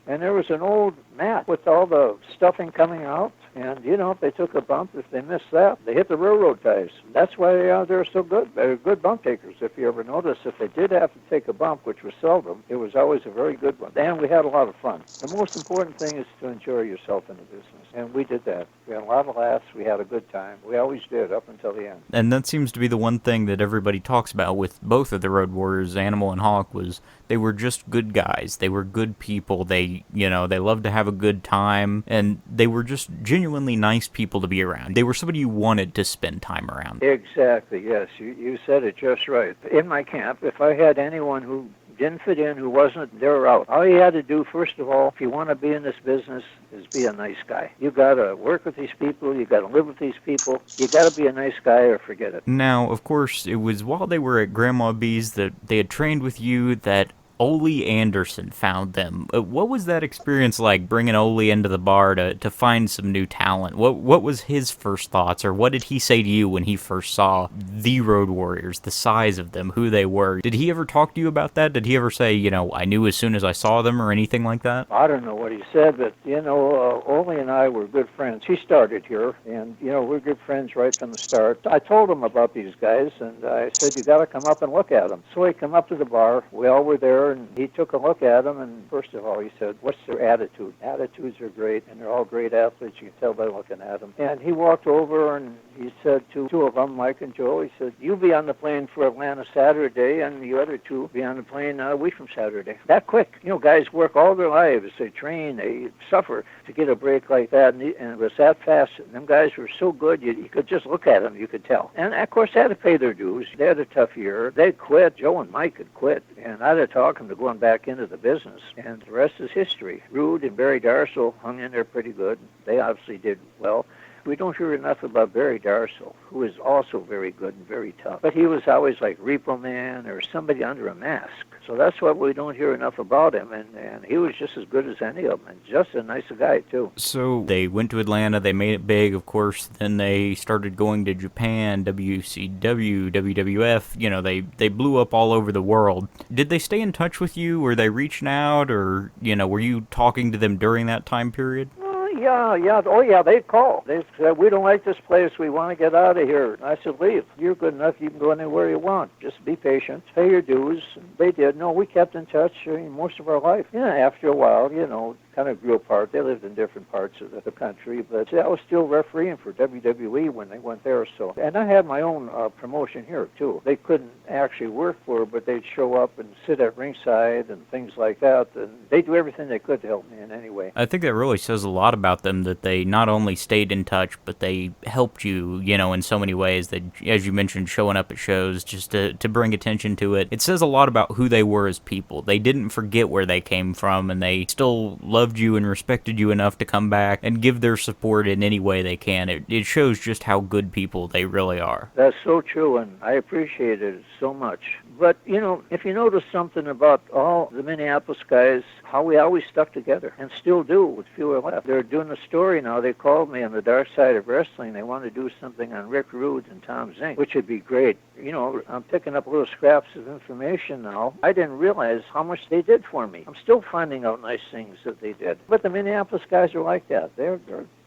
And there was an old mat with all the stuffing coming out. And, if they took a bump, if they missed that, they hit the railroad ties. That's why they're so good. They're good bump takers. If you ever notice, if they did have to take a bump, which was seldom, it was always a very good one. And we had a lot of fun. The most important thing is to enjoy yourself in the business. And we did that. We had a lot of laughs. We had a good time. We always did, up until the end. And that seems to be the one thing that everybody talks about with both of the Road Warriors, Animal and Hawk, was they were just good guys. They were good people. They loved to have a good time. And they were just genuinely nice people to be around. They were somebody you wanted to spend time around. Exactly, yes. You said it just right. In my camp, if I had anyone who didn't fit in, who wasn't, they were out. All you had to do, first of all, if you want to be in this business, is be a nice guy. You got to work with these people. You got to live with these people. You got to be a nice guy or forget it. Now, of course, it was while they were at Grandma B's that they had trained with you that Ole Anderson found them. What was that experience like, bringing Ole into the bar to find some new talent? What was his first thoughts, or what did he say to you when he first saw the Road Warriors, the size of them, who they were? Did he ever talk to you about that? Did he ever say, I knew as soon as I saw them, or anything like that? I don't know what he said, but, Ole and I were good friends. He started here, and, we're good friends right from the start. I told him about these guys, and I said, you got to come up and look at them. So he came up to the bar. We all were there. there, and he took a look at them, and first of all, he said, what's their attitude? Attitudes are great, and they're all great athletes. You can tell by looking at them. And he walked over, and he said to two of them, Mike and Joe, he said, you be on the plane for Atlanta Saturday, and the other two be on the plane a week from Saturday. That quick. You know, guys work all their lives. They train, they suffer to get a break like that, and it was that fast. And them guys were so good, you could just look at them, you could tell. And, of course, they had to pay their dues. They had a tough year. They quit. Joe and Mike had quit, and I had to talk them to going back into the business. And the rest is history. Rude and Barry Darsow hung in there pretty good. They obviously did well. We don't hear enough about Barry Darsow, who is also very good and very tough. But he was always like Repo Man or somebody under a mask. So that's what we don't hear enough about him. And he was just as good as any of them, and just a nice guy, too. So they went to Atlanta, they made it big, of course. Then they started going to Japan, WCW, WWF. You know, they blew up all over the world. Did they stay in touch with you? Were they reaching out? Or, you know, were you talking to them during that time period? Yeah. Oh, yeah, they'd call. They said, we don't like this place. We want to get out of here. And I said, leave. You're good enough. You can go anywhere you want. Just be patient. Pay your dues. And they did. No, we kept in touch most of our life. Yeah, after a while, you know, kind of grew apart. They lived in different parts of the country. But I was still refereeing for WWE when they went there. So, and I had my own promotion here, too. They couldn't actually work for it, but they'd show up and sit at ringside and things like that. And they'd do everything they could to help me in any way. I think that really says a lot about them, that they not only stayed in touch, but they helped you, you know, in so many ways, that, as you mentioned, showing up at shows just to bring attention to it. It says a lot about who they were as people. They didn't forget where they came from, and they still loved you and respected you enough to come back and give their support in any way they can. It shows just how good people they really are. That's so true, and I appreciate it so much. But, you know, if you notice something about all the Minneapolis guys, how we always stuck together, and still do with fewer left. They're doing a story now. They called me on the Dark Side of Wrestling. They want to do something on Rick Rude and Tom Zink, which would be great. You know, I'm picking up little scraps of information now. I didn't realize how much they did for me. I'm still finding out nice things that they did. But the Minneapolis guys are like that. They're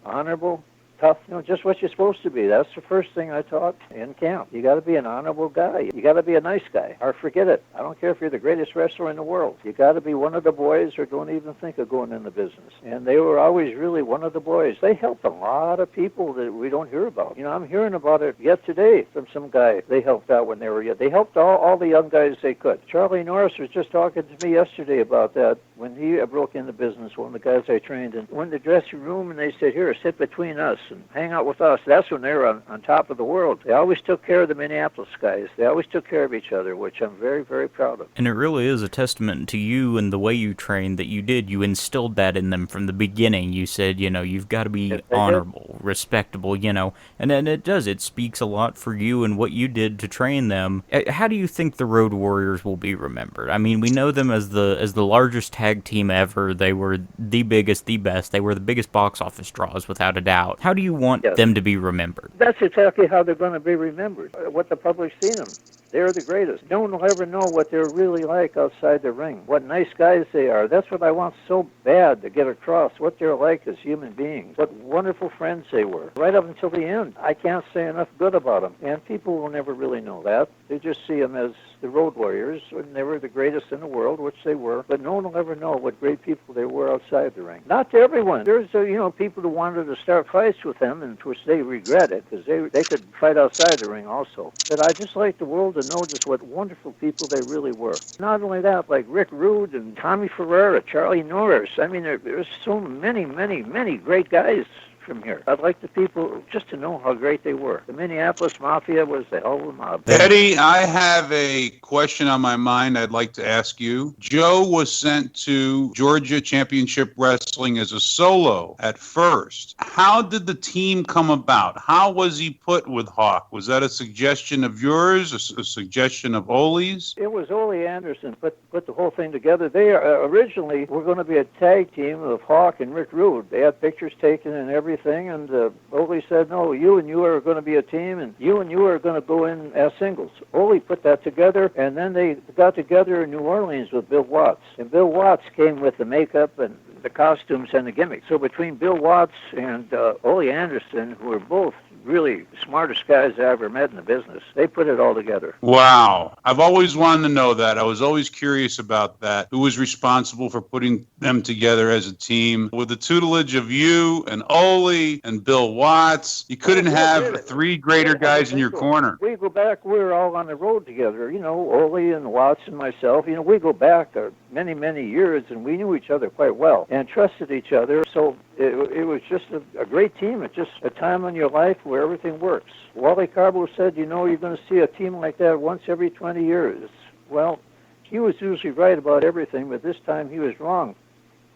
honorable, tough, you know, just what you're supposed to be. That's the first thing I taught in camp. You got to be an honorable guy. You got to be a nice guy, or forget it. I don't care if you're the greatest wrestler in the world. You got to be one of the boys, or don't even think of going in the business. And they were always really one of the boys. They helped a lot of people that we don't hear about. You know, I'm hearing about it yet today from some guy they helped out when they were young. They helped all the young guys they could. Charlie Norris was just talking to me yesterday about that when he broke into business, one of the guys I trained, and went in the dressing room, and they said, here, sit between us and hang out with us. That's when they were on top of the world. They always took care of the Minneapolis guys. They always took care of each other, which I'm very, very proud of. And it really is a testament to you and the way you trained that you did. You instilled that in them from the beginning. You said, you know, you've got to be honorable, respectable, you know, and then it does. It speaks a lot for you and what you did to train them. How do you think the Road Warriors will be remembered? I mean, we know them as the largest tag team ever. They were the biggest, the best. They were the biggest box office draws, without a doubt. How do you want them to be remembered? That's exactly how they're going to be remembered. What the public's seen them. They're the greatest. No one will ever know what they're really like outside the ring. What nice guys they are. That's what I want so bad to get across, what they're like as human beings. What wonderful friends they were. Right up until the end. I can't say enough good about them. And people will never really know that. They just see them as the Road Warriors, and they were the greatest in the world, which they were. But no one will ever know what great people they were outside the ring. Not to everyone. There's, people who wanted to start fights with them, and which they regret it, because they could fight outside the ring also. But I just like the world to know just what wonderful people they really were. Not only that, like Rick Rude and Tommy Ferrara, Charlie Norris. I mean, there's so many, many, many great guys from here. I'd like the people just to know how great they were. The Minneapolis Mafia was the hell of a mob. Eddie, I have a question on my mind I'd like to ask you. Joe was sent to Georgia Championship Wrestling as a solo at first. How did the team come about? How was he put with Hawk? Was that a suggestion of yours, a suggestion of Ole's? It was Ole Anderson put the whole thing together. They originally were going to be a tag team of Hawk and Rick Rude. They had pictures taken and everything. everything, and Ole said, no, you and you are going to be a team, and you are going to go in as singles. Ole put that together, and then they got together in New Orleans with Bill Watts. And Bill Watts came with the makeup and the costumes and the gimmicks. So between Bill Watts and Ole Anderson, who were both really smartest guys I ever met in the business, they put it all together. Wow. I've always wanted to know that. I was always curious about that. Who was responsible for putting them together as a team? With the tutelage of you and Ole and Bill Watts, you couldn't have three greater guys in your corner. We go back, we were all on the road together. Ole and Watts and myself, we go back many, many years, and we knew each other quite well and trusted each other. So it was just a great team. It's just a time in your life where everything works. Wally Carbo said, you're going to see a team like that once every 20 years. Well, he was usually right about everything, but this time he was wrong.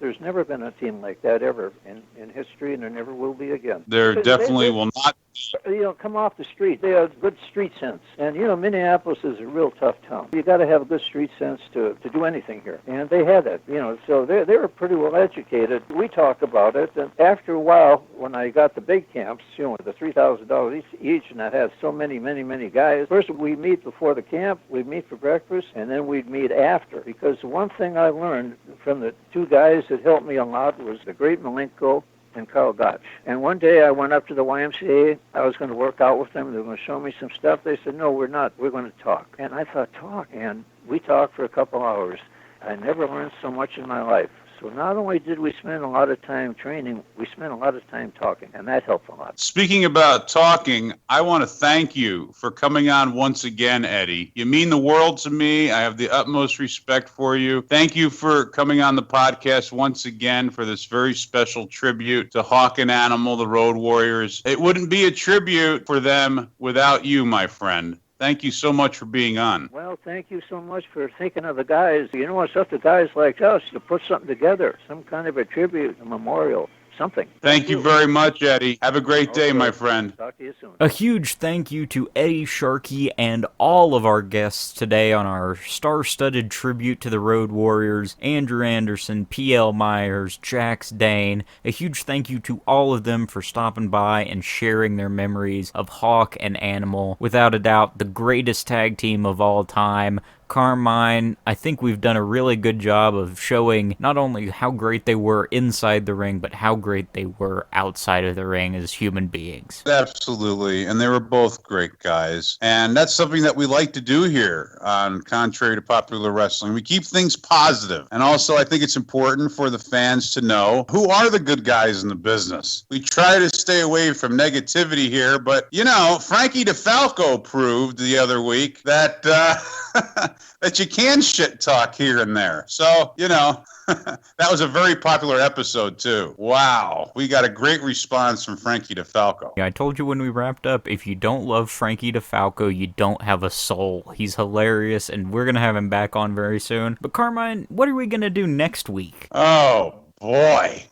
There's never been a team like that ever in history, and there never will be again. There definitely will not. Come off the street. They have good street sense. And, Minneapolis is a real tough town. You got to have a good street sense to do anything here. And they had that, so they were pretty well educated. We talk about it. And after a while, when I got the big camps, with the $3,000 each, and I had so many, many, many guys, first we'd meet before the camp, we'd meet for breakfast, and then we'd meet after. Because the one thing I learned from the two guys that helped me a lot was the great Malenko and Carl Gotch. And one day I went up to the YMCA. I was going to work out with them. They were going to show me some stuff. They said, no, we're not. We're going to talk. And I thought, talk? And we talked for a couple hours. I never learned so much in my life. So not only did we spend a lot of time training, we spent a lot of time talking, and that helped a lot. Speaking about talking, I want to thank you for coming on once again, Eddie. You mean the world to me. I have the utmost respect for you. Thank you for coming on the podcast once again for this very special tribute to Hawk and Animal, the Road Warriors. It wouldn't be a tribute for them without you, my friend. Thank you so much for being on. Well, thank you so much for thinking of the guys. It's up to guys like us to put something together, some kind of a tribute, a memorial, something. Thank you very much, Eddie. Have a great day, my friend. Talk to you soon. A huge thank you to Eddie Sharkey and all of our guests today on our star-studded tribute to the Road Warriors, Andrew Anderson, P.L. Myers, Jax Dane. A huge thank you to all of them for stopping by and sharing their memories of Hawk and Animal. Without a doubt, the greatest tag team of all time. Carmine, I think we've done a really good job of showing not only how great they were inside the ring, but how great they were outside of the ring as human beings. Absolutely, and they were both great guys. And that's something that we like to do here on Contrary to Popular Wrestling. We keep things positive. And also, I think it's important for the fans to know who are the good guys in the business. We try to stay away from negativity here, but, Frankie DeFalco proved the other week that... that you can shit talk here and there. So, that was a very popular episode, too. Wow. We got a great response from Frankie DeFalco. Yeah, I told you when we wrapped up, if you don't love Frankie DeFalco, you don't have a soul. He's hilarious, and we're going to have him back on very soon. But Carmine, what are we going to do next week? Oh, boy.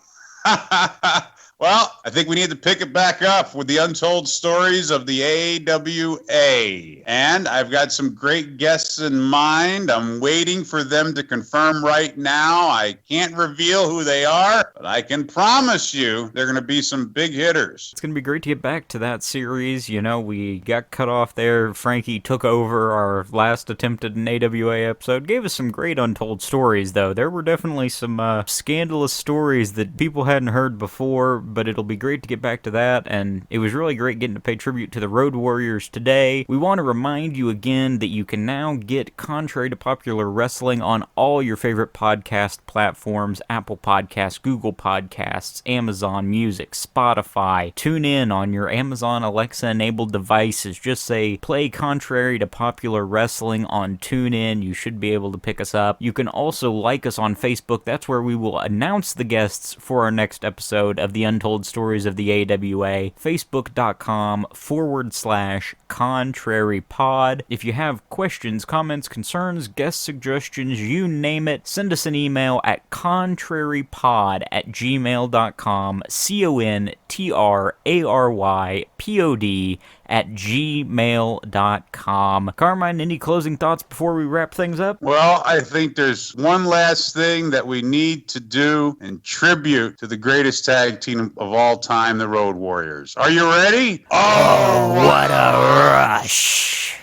Well, I think we need to pick it back up with the untold stories of the AWA. And I've got some great guests in mind. I'm waiting for them to confirm right now. I can't reveal who they are, but I can promise you they're going to be some big hitters. It's going to be great to get back to that series. We got cut off there. Frankie took over our last attempt at an AWA episode. Gave us some great untold stories, though. There were definitely some scandalous stories that people hadn't heard before, but it'll be great to get back to that, and it was really great getting to pay tribute to the Road Warriors today. We want to remind you again that you can now get Contrary to Popular Wrestling on all your favorite podcast platforms: Apple Podcasts, Google Podcasts, Amazon Music, Spotify. Tune in on your Amazon Alexa-enabled devices. Just say, play Contrary to Popular Wrestling on TuneIn. You should be able to pick us up. You can also like us on Facebook. That's where we will announce the guests for our next episode of the Untold Stories of the AWA. Facebook.com/Contrary @contrarypod. If you have questions, comments, concerns, guest suggestions, you name it, send us an email at contrarypod@gmail.com, contrarypod@gmail.com. Carmine, any closing thoughts before we wrap things up? Well, I think there's one last thing that we need to do in tribute to the greatest tag team of all time, the Road Warriors. Are you ready? Oh, what a rush!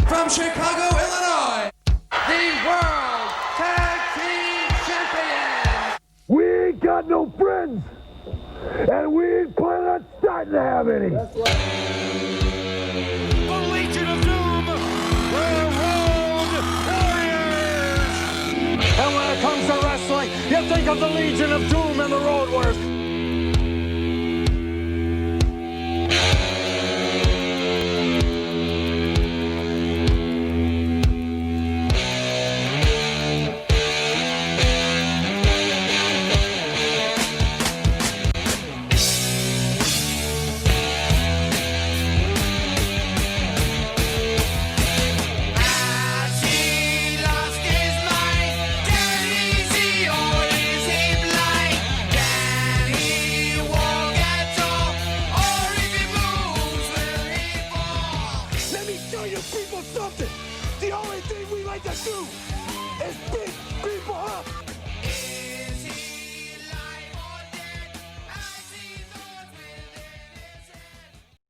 From Chicago, Illinois, the World Tag Team Champions. We ain't got no friends, and we ain't planning on starting to have any. The Legion of Doom, the Road Warriors. And when it comes to wrestling, you think of the Legion of Doom and the Road Warriors.